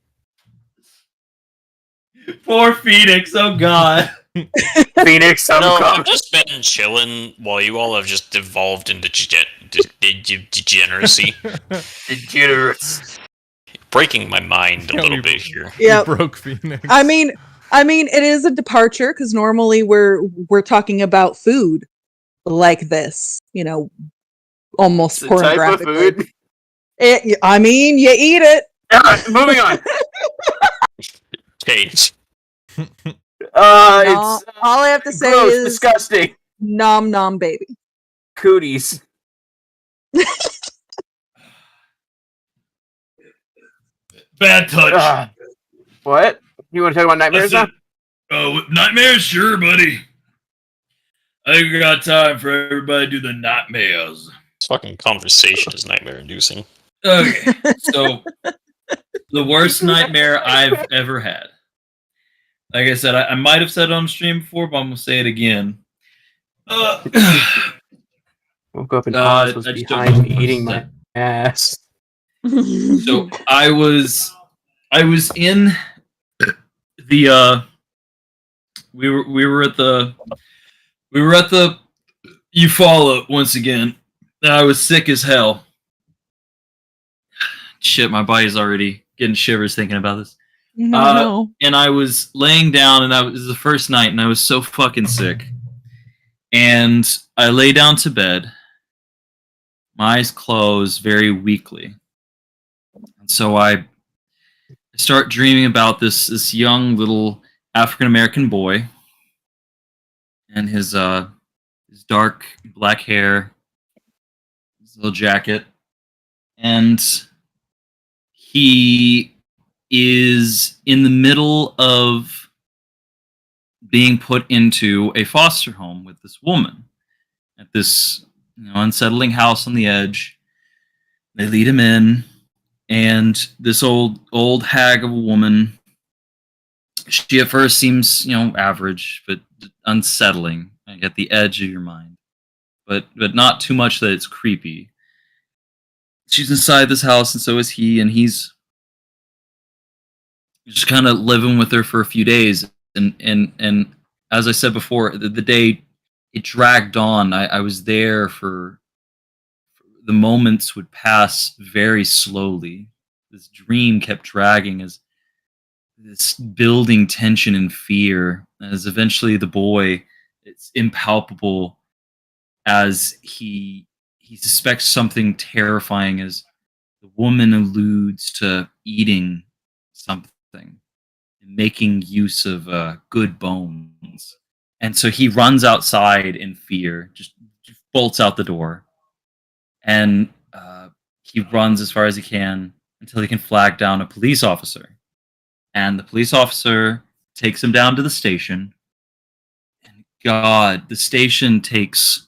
Poor Phoenix. Oh God. Phoenix, I've just been chilling while you all have just devolved into degeneracy. Degenerates. Breaking my mind a little bit here. Yeah, broke Phoenix. I mean, it is a departure because normally we're talking about food like this, almost pornographic food. I mean, you eat it. All right, moving on. Taste. It's all I have to say gross, is disgusting. Nom nom baby. Cooties. Bad touch. What? You want to talk about nightmares now? Oh, nightmares? Sure, buddy. I think I got time for everybody to do the nightmares. This fucking conversation is nightmare-inducing. Okay, so the worst nightmare I've ever had. Like I said, I might have said it on stream before, but I'm going to say it again. Woke up and Oz was behind me eating my ass. So I was in the we were at the Eufaula once again. I was sick as hell. Shit, my body's already getting shivers thinking about this. No. And I was laying down, and it was the first night, and I was so fucking sick. And I lay down to bed. My eyes close very weakly. And so I start dreaming about this young little African-American boy and his dark black hair, his little jacket. And he is in the middle of being put into a foster home with this woman at this unsettling house on the edge. They lead him in, and this old hag of a woman, she at first seems average but unsettling, like at the edge of your mind, but not too much that it's creepy. She's inside this house, and so is he, and he's just kind of living with her for a few days. And as I said before, the day it dragged on. I was there for the moments would pass very slowly. This dream kept dragging as this building tension and fear, as eventually the boy, it's impalpable as he suspects something terrifying as the woman alludes to eating something and making use of good bones. And so he runs outside in fear, just bolts out the door. And he runs as far as he can until he can flag down a police officer. And the police officer takes him down to the station. And God, the station takes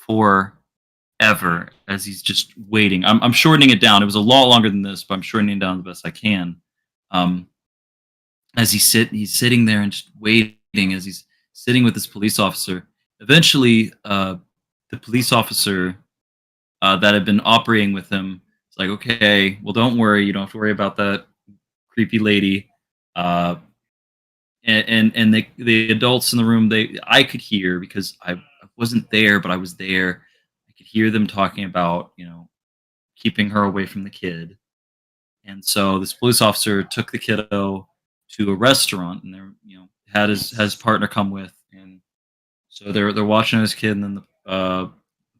forever as he's just waiting. I'm shortening it down. It was a lot longer than this, but I'm shortening it down the best I can. As he's sitting there and just waiting as he's sitting with this police officer. Eventually, the police officer that had been operating with him is like, okay, well, don't worry. You don't have to worry about that creepy lady. And the adults in the room, I could hear, because I wasn't there, but I was there. I could hear them talking about, keeping her away from the kid. And so this police officer took the kiddo to a restaurant, and they're, had his partner come with, and so they're watching his kid, and then the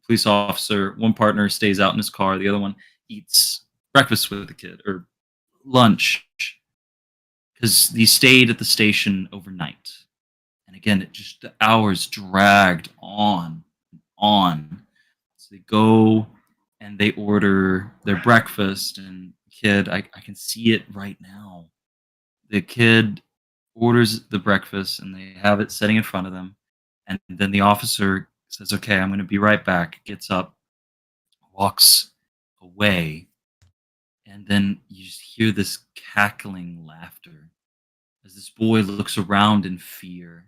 police officer, one partner stays out in his car, the other one eats breakfast with the kid, or lunch, because he stayed at the station overnight. And again, the hours dragged on. So they go, and and they order their breakfast, and kid, I can see it right now. The kid orders the breakfast, and they have it sitting in front of them, and then the officer says, "Okay, I'm going to be right back." Gets up, walks away, and then you just hear this cackling laughter as this boy looks around in fear.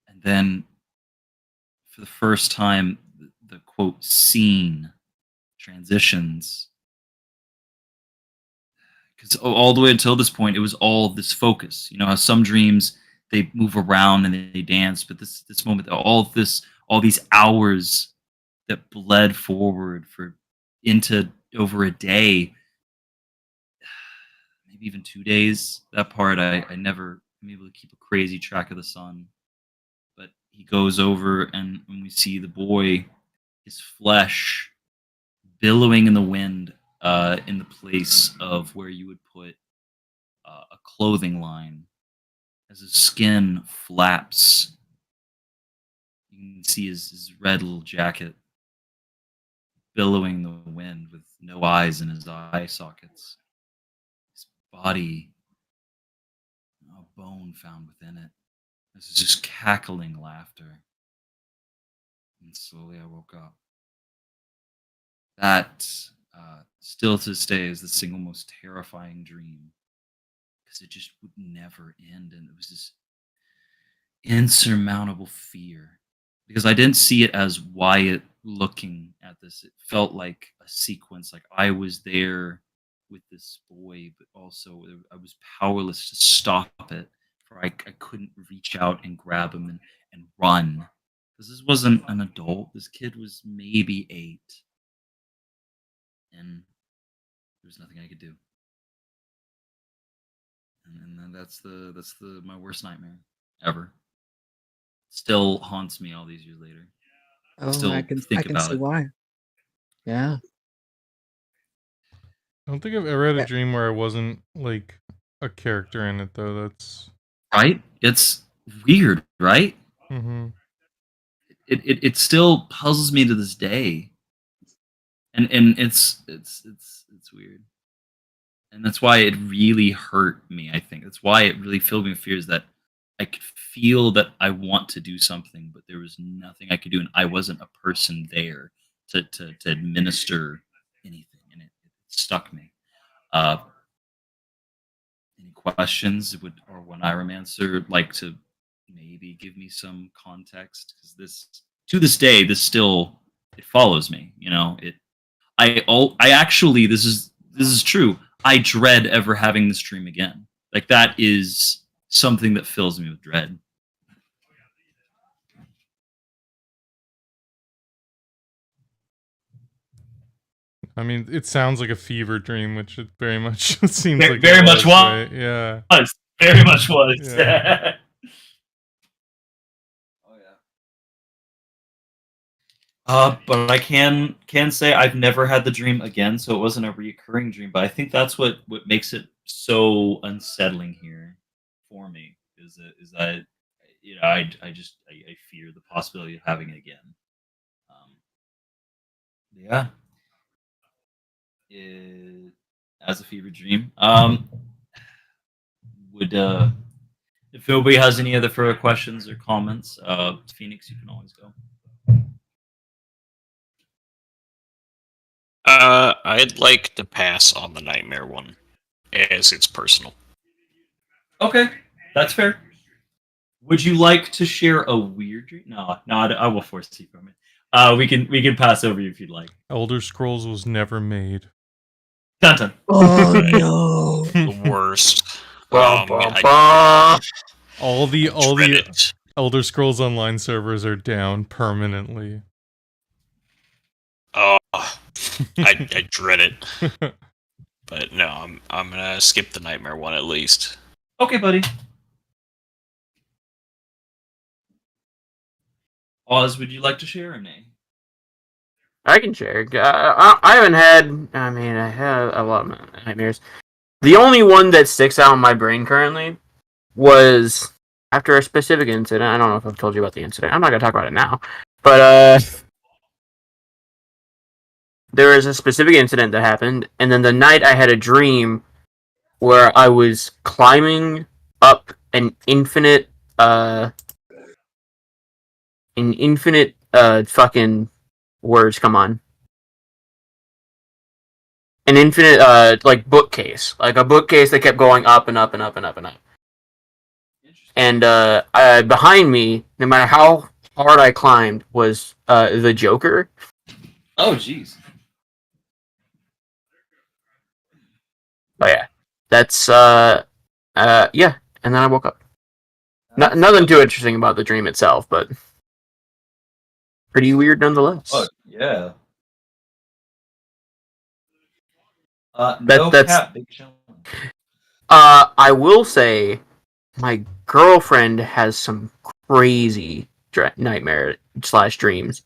And then, for the first time, the quote scene transitions. Because all the way until this point, it was all this focus. You know how some dreams they move around and they dance, but this moment, all these hours that bled forward for into over a day, maybe even 2 days. That part I never am able to keep a crazy track of the sun. But he goes over, and when we see the boy, his flesh billowing in the wind, in the place of where you would put a clothing line, as his skin flaps, you can see his red little jacket billowing in the wind with no eyes in his eye sockets. His body, a bone found within it. This is just cackling laughter. And slowly I woke up. That, still to this day, is the single most terrifying dream. Because it just would never end. And it was this insurmountable fear. Because I didn't see it as Wyatt looking at this. It felt like a sequence. Like I was there with this boy, but also I was powerless to stop it. For I couldn't reach out and grab him and run. Because this wasn't an adult. This kid was maybe 8. And there was nothing I could do. And then that's my worst nightmare ever. Still haunts me all these years later. Oh, Still I can think about see it. why. Yeah. I don't think I've ever had a dream where I wasn't like a character in it though. That's Right? It's weird, right? mm-hmm. It still puzzles me to this day. And it's weird. And that's why it really hurt me, I think. That's why it really filled me with fears, that I could feel that I want to do something, but there was nothing I could do, and I wasn't a person there to administer anything, and it stuck me. Any questions? Or when Iromancer like to maybe give me some context? Because to this day, this still, it follows me. You know, I actually, this is true. I dread ever having this dream again. Like that is something that fills me with dread. I mean, it sounds like a fever dream, which it very much seems like Very it much was, was. right? Yeah. Very much was. Yeah. But I can say I've never had the dream again, so it wasn't a reoccurring dream. But I think that's what makes it so unsettling here for me. Is that you know I fear the possibility of having it again. Yeah, as a fever dream. Would if nobody has any other further questions or comments, Phoenix, you can always go. I'd like to pass on the nightmare one, as it's personal. Okay, that's fair. Would you like to share a weird dream? No, I will force you from it. We can pass over you if you'd like. Elder Scrolls was never made. Dun. Oh no. The worst. All the Elder Scrolls Online servers are down permanently. Oh, I dread it. But no, I'm gonna skip the nightmare one at least. Okay, buddy. Oz, would you like to share or nay? I can share. I haven't had. I mean, I have a lot of nightmares. The only one that sticks out in my brain currently was after a specific incident. I don't know if I've told you about the incident. I'm not gonna talk about it now. But there is a specific incident that happened, and then the night I had a dream where I was climbing up an infinite fucking words, come on. An infinite, like, bookcase. Like, a bookcase that kept going up and up and up and up and up. And, behind me, no matter how hard I climbed, was, the Joker. Oh, jeez. Oh, yeah. That's, yeah. And then I woke up. Nothing too interesting about the dream itself, but pretty weird nonetheless. Oh, yeah. That's cap, big challenge. I will say my girlfriend has some crazy nightmare / dreams.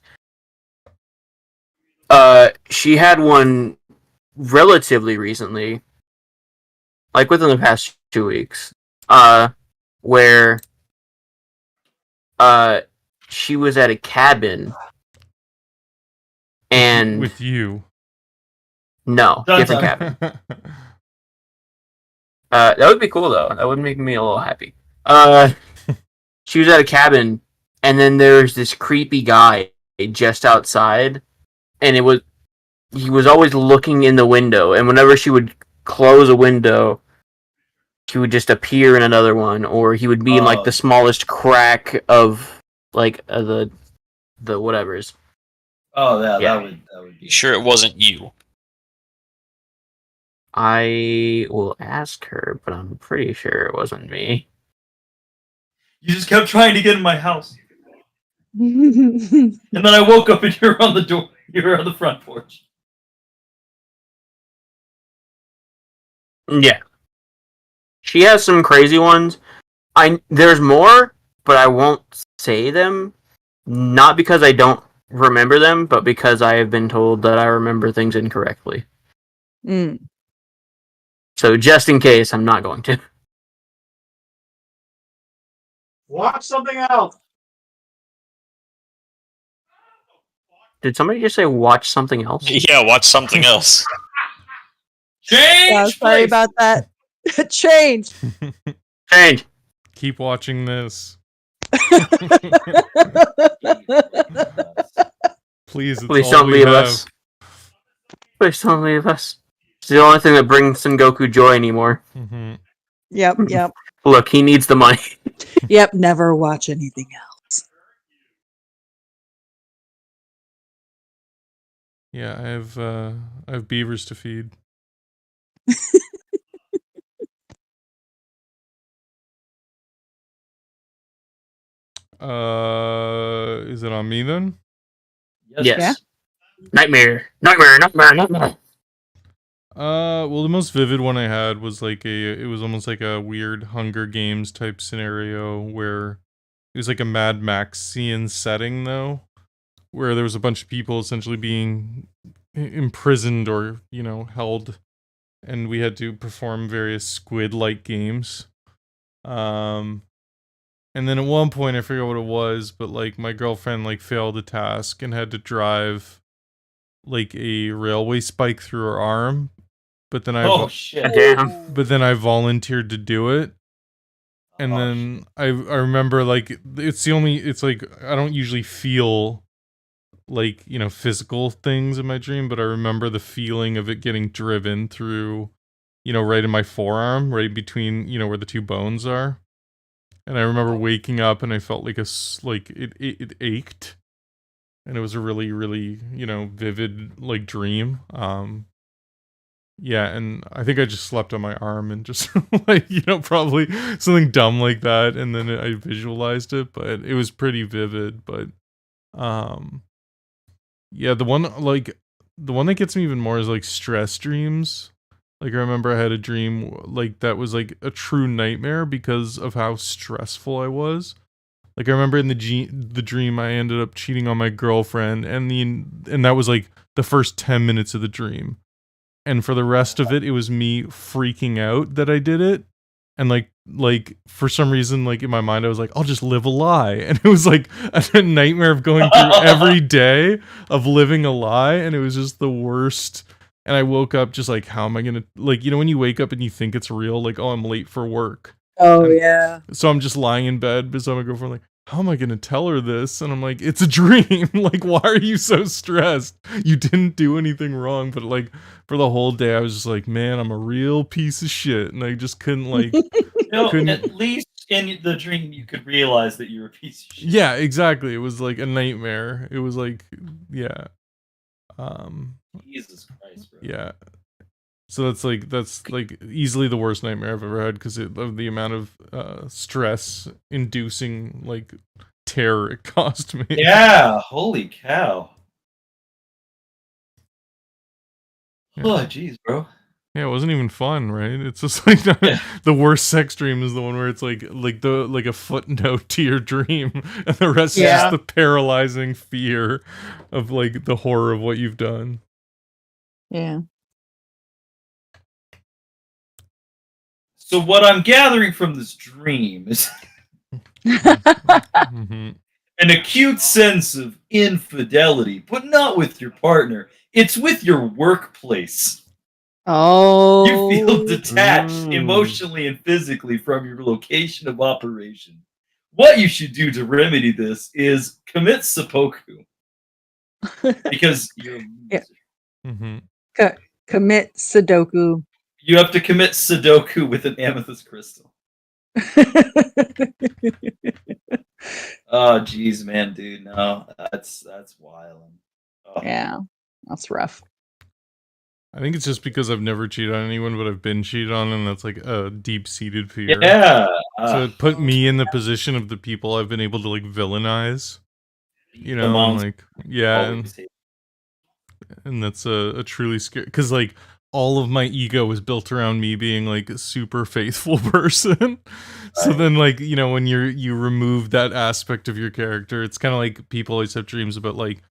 She had one relatively recently, like within the past 2 weeks, where she was at a cabin and with you. No, different cabin. That would be cool though. That would make me a little happy. She was at a cabin, and then there's this creepy guy just outside, and he was always looking in the window, and whenever she would close a window, he would just appear in another one, or he would be in like the smallest crack of like the whatevers. Oh, yeah. That would be. You sure it wasn't you? I will ask her, but I'm pretty sure it wasn't me. You just kept trying to get in my house. And then I woke up and you're on the door. You're on the front porch. Yeah. She has some crazy ones. There's more, but I won't say them. Not because I don't remember them, but because I have been told that I remember things incorrectly. Mm. So just in case, I'm not going to. Watch something else. Did somebody just say watch something else? Yeah, watch something else. Change! Yeah, sorry about that. Change. Change. Keep watching this. Please, it's Please all don't we leave have. us. Please don't leave us. It's the only thing that brings Son Goku joy anymore. Mm-hmm. Yep. Look, he needs the money. Yep, never watch anything else. Yeah, I have beavers to feed. Is it on me then? Yes. Yeah. Nightmare. Well, the most vivid one I had was it was almost like a weird Hunger Games type scenario where it was like a Mad Maxian setting though, where there was a bunch of people essentially being imprisoned or, held, and we had to perform various squid-like games. And then at one point, I forget what it was, but my girlfriend failed a task and had to drive a railway spike through her arm. But then shit. Damn. But then I volunteered to do it. And then I remember it's I don't usually feel physical things in my dream, but I remember the feeling of it getting driven through, right in my forearm, right between, where the two bones are. And I remember waking up and I felt it ached. And it was a really, really, vivid dream. Yeah, and I think I just slept on my arm and just probably something dumb like that, and then I visualized it, but it was pretty vivid. But yeah, the one that gets me even more is stress dreams. I remember I had a dream that was a true nightmare because of how stressful I was. I remember in the dream I ended up cheating on my girlfriend, and that was the first 10 minutes of the dream. And for the rest of it, it was me freaking out that I did it and like for some reason, like in my mind, I was like, I'll just live a lie, and it was like a nightmare of going through every day of living a lie, and it was just the worst. And I woke up just like, how am I gonna, like, when you wake up and you think it's real, like, oh, I'm late for work. Oh yeah. So I'm just lying in bed beside my girlfriend, like, how am I gonna tell her this? And I'm like, it's a dream. Like, why are you so stressed? You didn't do anything wrong. But like for the whole day, I was just like, man, I'm a real piece of shit, and I just couldn't like. At least in the dream, you could realize that you're a piece of shit. Yeah, exactly. It was like a nightmare. It was like, yeah. Jesus Christ, bro. Yeah. So that's like easily the worst nightmare I've ever had because of the amount of stress inducing like terror it caused me. Yeah, holy cow. Yeah. Oh, jeez, bro. Yeah, it wasn't even fun, right? It's just like the worst sex dream is the one where it's like a footnote to your dream, and the rest is just the paralyzing fear of like the horror of what you've done. Yeah. So what I'm gathering from this dream is Mhm. an acute sense of infidelity, but not with your partner. It's with your workplace. Oh. You feel detached emotionally and physically from your location of operation. What you should do to remedy this is commit seppuku. Because you're a loser. Mm-hmm. Commit Sudoku. You have to commit Sudoku with an amethyst crystal. Oh, geez, man, dude. No, that's wild. Oh. Yeah, that's rough. I think it's just because I've never cheated on anyone, but I've been cheated on, and that's like a deep-seated fear. Yeah. So it put me in the position of the people I've been able to like villainize. You know, and, like and that's a truly scary because like all of my ego was built around me being like a super faithful person. So then like, when you remove that aspect of your character, it's kind of like people always have dreams about like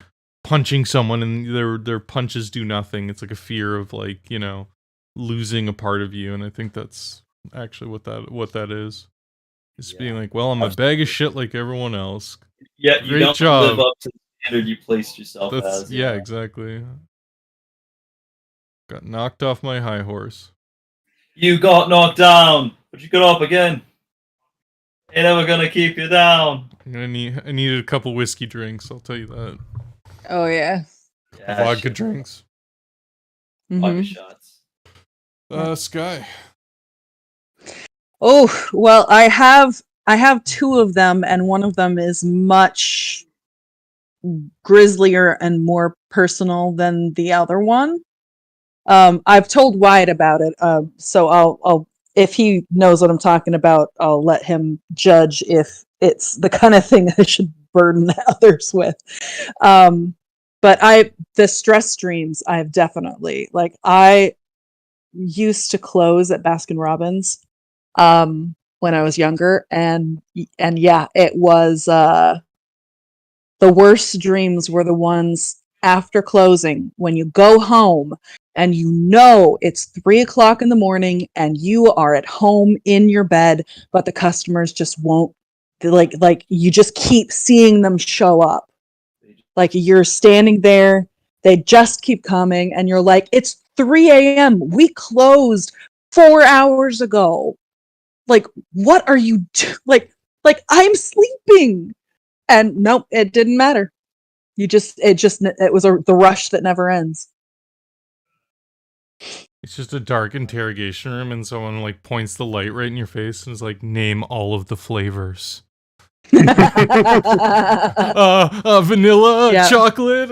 punching someone and their punches do nothing. It's like a fear of like, losing a part of you, and I think that's actually what that is. It's being like, well, I'm a bag of shit like everyone else. Yeah, you don't live up to the standard you placed yourself as. Yeah, exactly. Got knocked off my high horse. You got knocked down, but you got up again. Ain't never gonna keep you down. I needed a couple whiskey drinks, I'll tell you that. Oh yeah. Vodka drinks. Vodka shots. Sky. Oh, well, I have two of them, and one of them is much grislier and more personal than the other one. I've told Wyatt about it, so I'll if he knows what I'm talking about, I'll let him judge if it's the kind of thing I should burden others with. But the stress streams, I've definitely, like, I used to close at Baskin Robbins when I was younger, and yeah, it was the worst dreams were the ones after closing, when you go home and it's 3:00 in the morning and you are at home in your bed, but the customers just won't, like you just keep seeing them show up. Like you're standing there, they just keep coming, and you're like, it's 3 a.m. We closed 4 hours ago. Like, what are you doing? Like I'm sleeping. And nope, it didn't matter. It was the rush that never ends. It's just a dark interrogation room, and someone like points the light right in your face and is like, name all of the flavors. Vanilla, chocolate,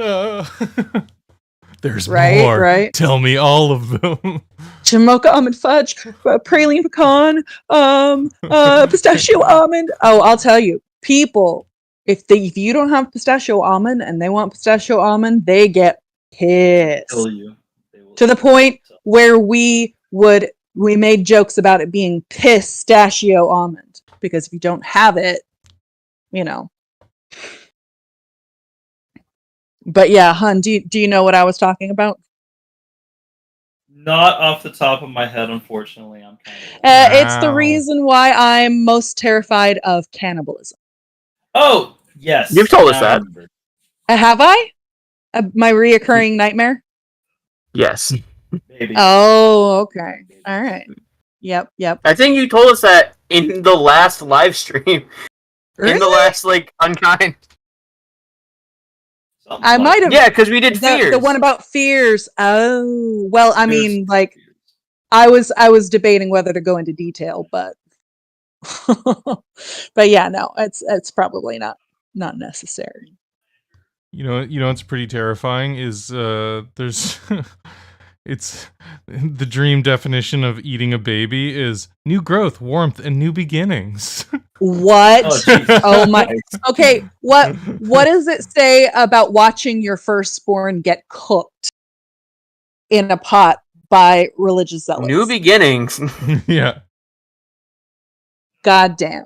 there's more. Right. Tell me all of them. Mocha almond fudge, praline pecan, pistachio almond. Oh, I'll tell you, people, if you don't have pistachio almond and they want pistachio almond, they get pissed. To the point where we made jokes about it being pistachio almond, because if you don't have it, But yeah, hun, do you know what I was talking about? Not off the top of my head, unfortunately. I'm kind of. It's the reason why I'm most terrified of cannibalism. Oh, yes. You've told us that. Have I? My reoccurring nightmare? Yes. Maybe. Oh, okay. All right. Yep. I think you told us that in the last live stream. Really? In the last, Unkind. I might have. Yeah, because we did fears. The one about fears. Oh, well, I mean, I was debating whether to go into detail, but but yeah, no, it's probably not necessary. You know what's pretty terrifying is there's it's the dream definition of eating a baby is new growth, warmth, and new beginnings. What? Oh, Oh my. Okay, what does it say about watching your firstborn get cooked in a pot by religious zealots? New beginnings. Yeah. God damn.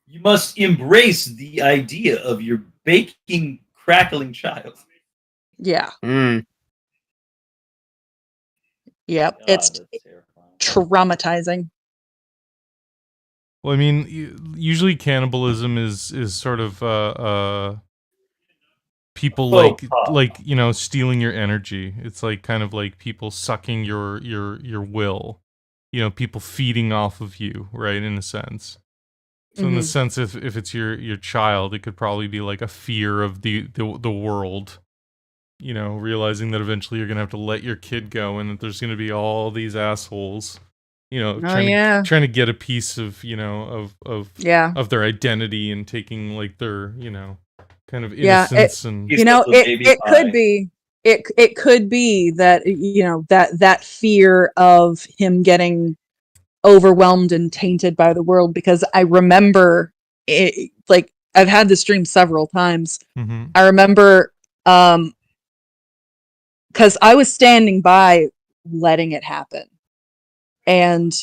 You must embrace the idea of your baking, crackling child. Yeah. Mm. Yep. God, It's that's terrifying. traumatizing. Well, I mean, usually cannibalism is sort of people stealing your energy. It's like kind of like people sucking your will. People feeding off of you, right? In a sense. So in the sense, if it's your child, it could probably be like a fear of the world. Realizing that eventually you're gonna have to let your kid go, and that there's gonna be all these assholes. Trying to get a piece of of their identity and taking like their kind of innocence and it could be it could be that that fear of him getting overwhelmed and tainted by the world, because I remember it, like I've had this dream several times. I remember because I was standing by letting it happen. And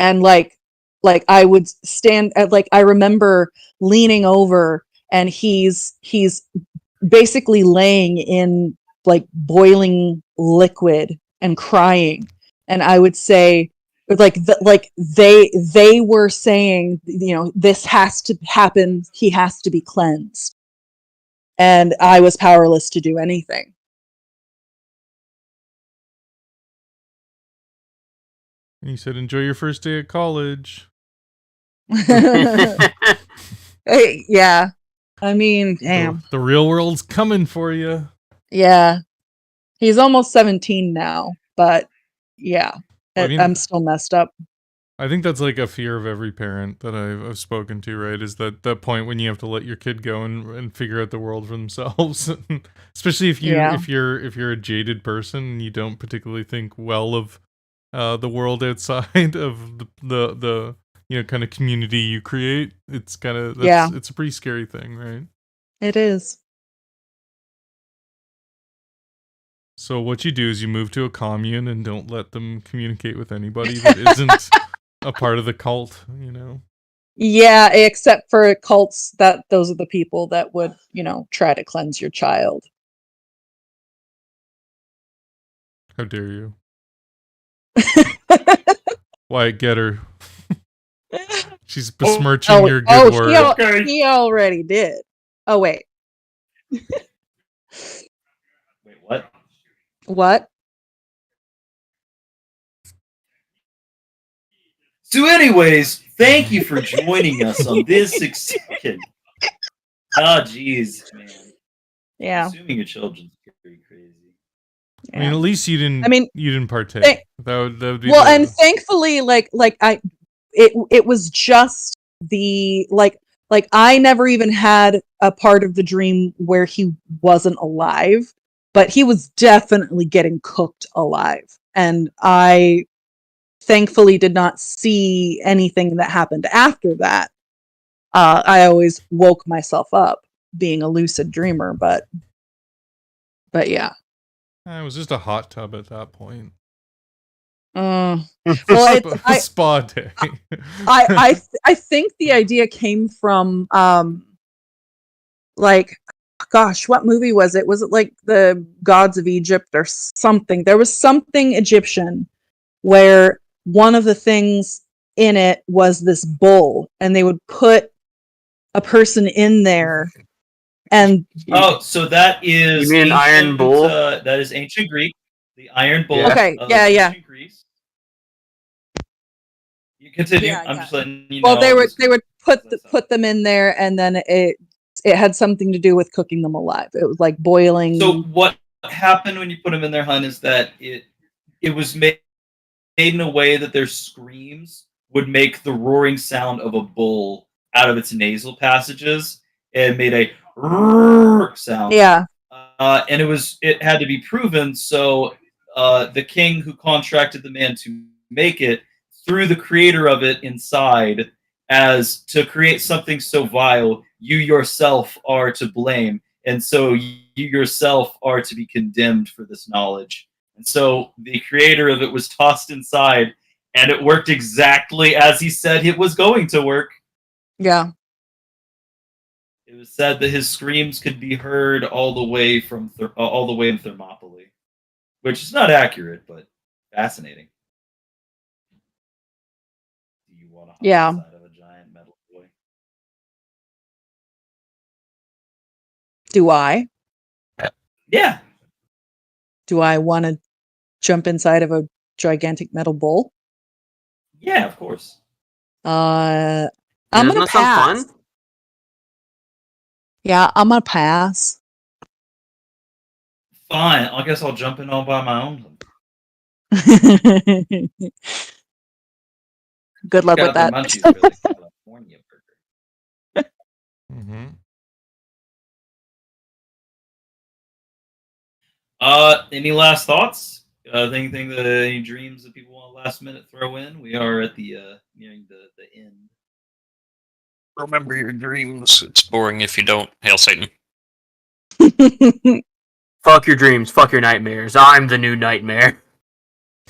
like I would stand at I remember leaning over, and he's basically laying in boiling liquid and crying, and I would say they were saying this has to happen, he has to be cleansed, and I was powerless to do anything. And he said, "Enjoy your first day at college." Yeah, I mean, damn. The real world's coming for you. Yeah, he's almost 17 now, but yeah, I'm still messed up. I think that's like a fear of every parent that I've spoken to, right? Is that point when you have to let your kid go and figure out the world for themselves, especially if you're a jaded person and you don't particularly think well of the world outside of the kind of community you create. It's kind of it's a pretty scary thing, right? It is. So what you do is you move to a commune and don't let them communicate with anybody that isn't a part of the cult, Yeah, except for cults, those are the people that would try to cleanse your child. How dare you? Wyatt, get her. She's besmirching your good work. He already did. Oh, wait. Wait, what? What? So anyways, thank you for joining us on this exception. Oh, jeez, man. Yeah. Assuming your children's pretty crazy. I mean, at least you didn't. I mean, you didn't partake. That would be well, and thankfully, it was just the I never even had a part of the dream where he wasn't alive, but he was definitely getting cooked alive, and I thankfully did not see anything that happened after that. I always woke myself up being a lucid dreamer, but yeah. It was just a hot tub at that point. Well, Spa day. I think the idea came from gosh, what movie was it? Was it like the Gods of Egypt or something? There was something Egyptian where one of the things in it was this bull, and they would put a person in there. And so that is you mean an iron bull? That is ancient Greek. The iron bull. Okay, of yeah. ancient Greece. You continue. Yeah, I'm just letting you know. Well, they would put them in there, and then it had something to do with cooking them alive. It was like boiling. So what happened when you put them in their hunt is that it was made in a way that their screams would make the roaring sound of a bull out of its nasal passages, and made a sound. Yeah. And it had to be proven. So the king who contracted the man to make it threw the creator of it inside, as to create something so vile, you yourself are to blame, and so you yourself are to be condemned for this knowledge. And so the creator of it was tossed inside, and it worked exactly as he said it was going to work. Yeah. It was said that his screams could be heard all the way in Thermopylae, which is not accurate, but fascinating. Do you want to hop inside of a giant metal boy? Do I? Yeah. Do I want to jump inside of a gigantic metal bowl? Yeah, of course. I'm Doesn't gonna that sound pass. fun? Yeah, I'm gonna pass. Fine, I guess I'll jump in all by my own. Good luck with that. Munchies for the California burger. Mm-hmm. Any last thoughts? Anything any dreams that people want to last minute throw in? We are at the nearing the end. Remember your dreams. It's boring if you don't. Hail Satan. Fuck your dreams. Fuck your nightmares. I'm the new nightmare.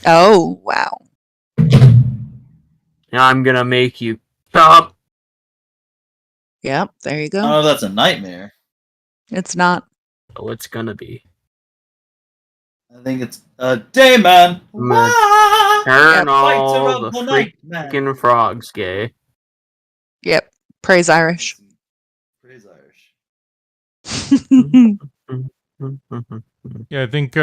Oh, wow. Now I'm gonna make you stop. Yep, there you go. Oh, that's a nightmare. It's not. Oh, it's gonna be. I think it's a day, man. Turn all Fighter the of the night, man. freaking frogs gay. Yep. Praise Irish. Praise Irish. Yeah, I think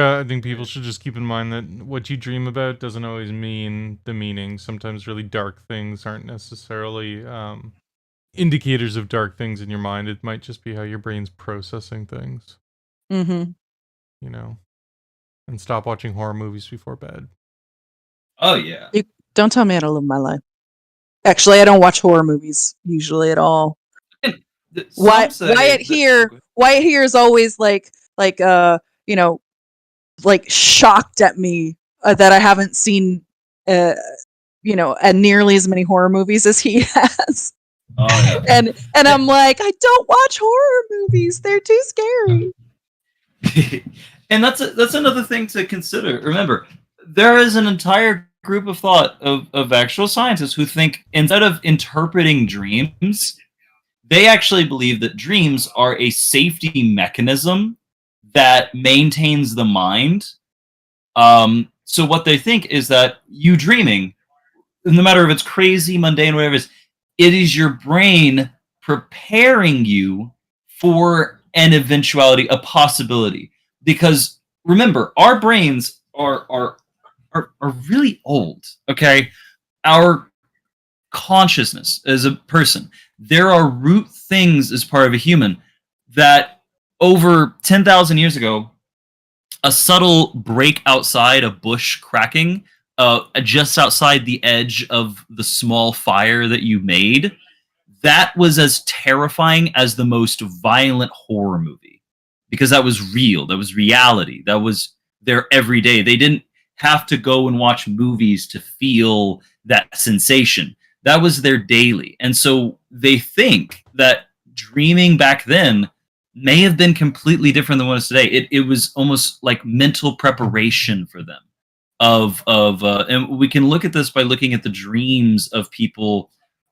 people should just keep in mind that what you dream about doesn't always mean the meaning. Sometimes really dark things aren't necessarily indicators of dark things in your mind. It might just be how your brain's processing things. Mm-hmm. You know, and stop watching horror movies before bed. Oh yeah. Don't tell me how to live my life. Actually, I don't watch horror movies usually at all. Wyatt here is always like shocked at me that I haven't seen and nearly as many horror movies as he has. Oh, yeah. And I'm like, I don't watch horror movies. They're too scary. And that's another thing to consider. Remember, there is an entire group of thought of actual scientists who think instead of interpreting dreams, they actually believe that dreams are a safety mechanism that maintains the mind. So what they think is that you dreaming, no matter if it's crazy, mundane, whatever it is your brain preparing you for an eventuality, a possibility. Because remember, our brains are really old. Okay, our consciousness as a person, there are root things as part of a human that over 10,000 years ago, a subtle break outside a bush cracking, just outside the edge of the small fire that you made, that was as terrifying as the most violent horror movie. Because that was real, that was reality, that was their everyday. They didn't have to go and watch movies to feel that sensation. That was their daily. And so they think that dreaming back then may have been completely different than what it is today. It was almost like mental preparation for them. And we can look at this by looking at the dreams of people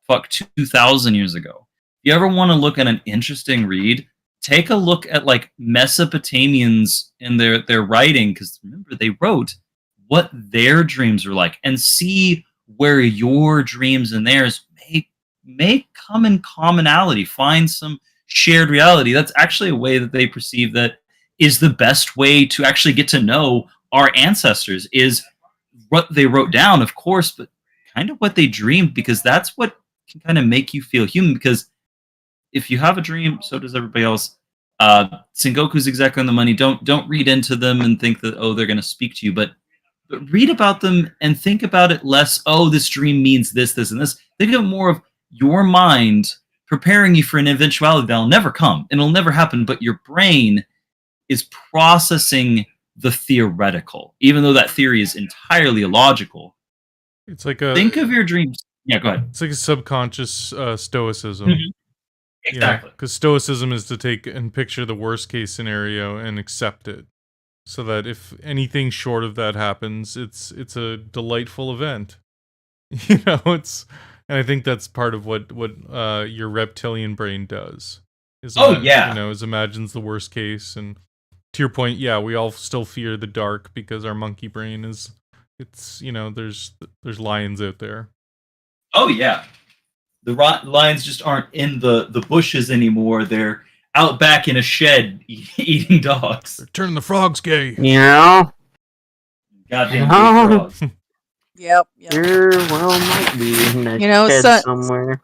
2,000 years ago. If you ever want to look at an interesting read, take a look at like Mesopotamians in their writing, because remember they wrote what their dreams were like, and see where your dreams and theirs may come in commonality, find some shared reality. That's actually a way that they perceive that is the best way to actually get to know our ancestors, is what they wrote down, of course, but kind of what they dreamed, because that's what can kind of make you feel human. Because if you have a dream, so does everybody else. Sengoku's exactly on the money. Don't read into them and think that, oh, they're going to speak to you, but read about them and think about it less, oh, this dream means this, this, and this. Think of it more of your mind preparing you for an eventuality that'll never come and it'll never happen, but your brain is processing the theoretical, even though that theory is entirely illogical. It's like think of your dreams. Yeah, go ahead. It's like a subconscious stoicism. Mm-hmm. Exactly. Because stoicism is to take and picture the worst case scenario and accept it, so that if anything short of that happens, it's a delightful event. And I think that's part of what your reptilian brain does. Is imagines the worst case. And to your point, yeah, we all still fear the dark because our monkey brain there's lions out there. Oh yeah, the lions just aren't in the bushes anymore. They're out back in a shed eating dogs. They're turning the frogs gay. Yeah. Goddamn frogs. Yep. There might be in a shed somewhere.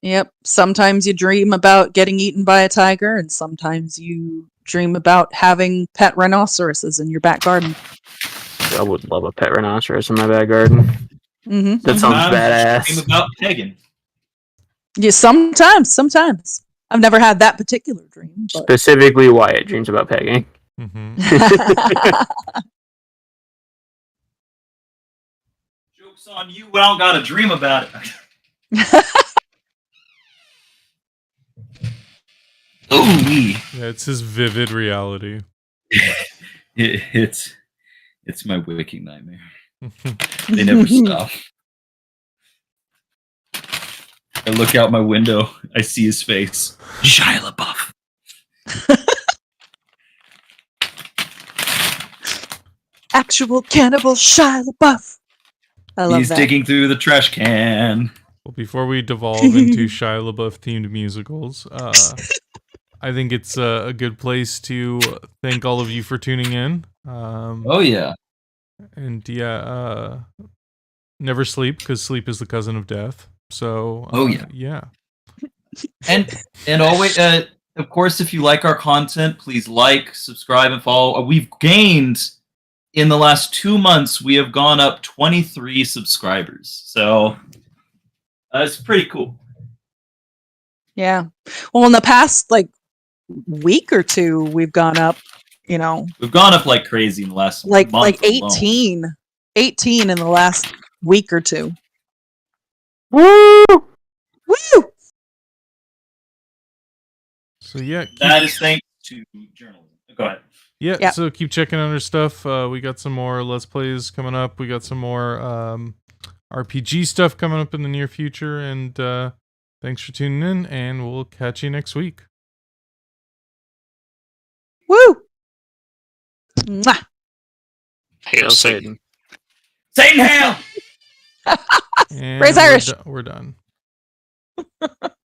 Yep. Sometimes you dream about getting eaten by a tiger, and sometimes you dream about having pet rhinoceroses in your back garden. I would love a pet rhinoceros in my back garden. Mm-hmm. That sounds badass. Dream about pegging. Yeah, sometimes. I've never had that particular dream. But... Specifically, Wyatt dreams about pegging. Mm-hmm. Joke's on you, I don't got a dream about it. Oh, yeah, it's his vivid reality. It's my waking nightmare. They never stop. I look out my window. I see his face. Shia LaBeouf. Actual cannibal Shia LaBeouf. I love He's that. digging through the trash can. Well, before we devolve into Shia LaBeouf themed musicals, I think it's a good place to thank all of you for tuning in. Oh yeah. And yeah, never sleep, because sleep is the cousin of death. So yeah. And always, of course, if you like our content, please like, subscribe, and follow. We've gained in the last 2 months. We have gone up 23 subscribers. So it's pretty cool. Yeah. Well, in the past week or two, we've gone up. We've gone up like crazy in the last month alone. 18 in the last week or two. Woo! Woo! So yeah, that is thanks to journalism. Go ahead. Yeah, so keep checking out our stuff. We got some more Let's Plays coming up. We got some more RPG stuff coming up in the near future. And thanks for tuning in, and we'll catch you next week. Woo! Mwah! Hail Satan. Satan hail! And Praise Irish. We're done.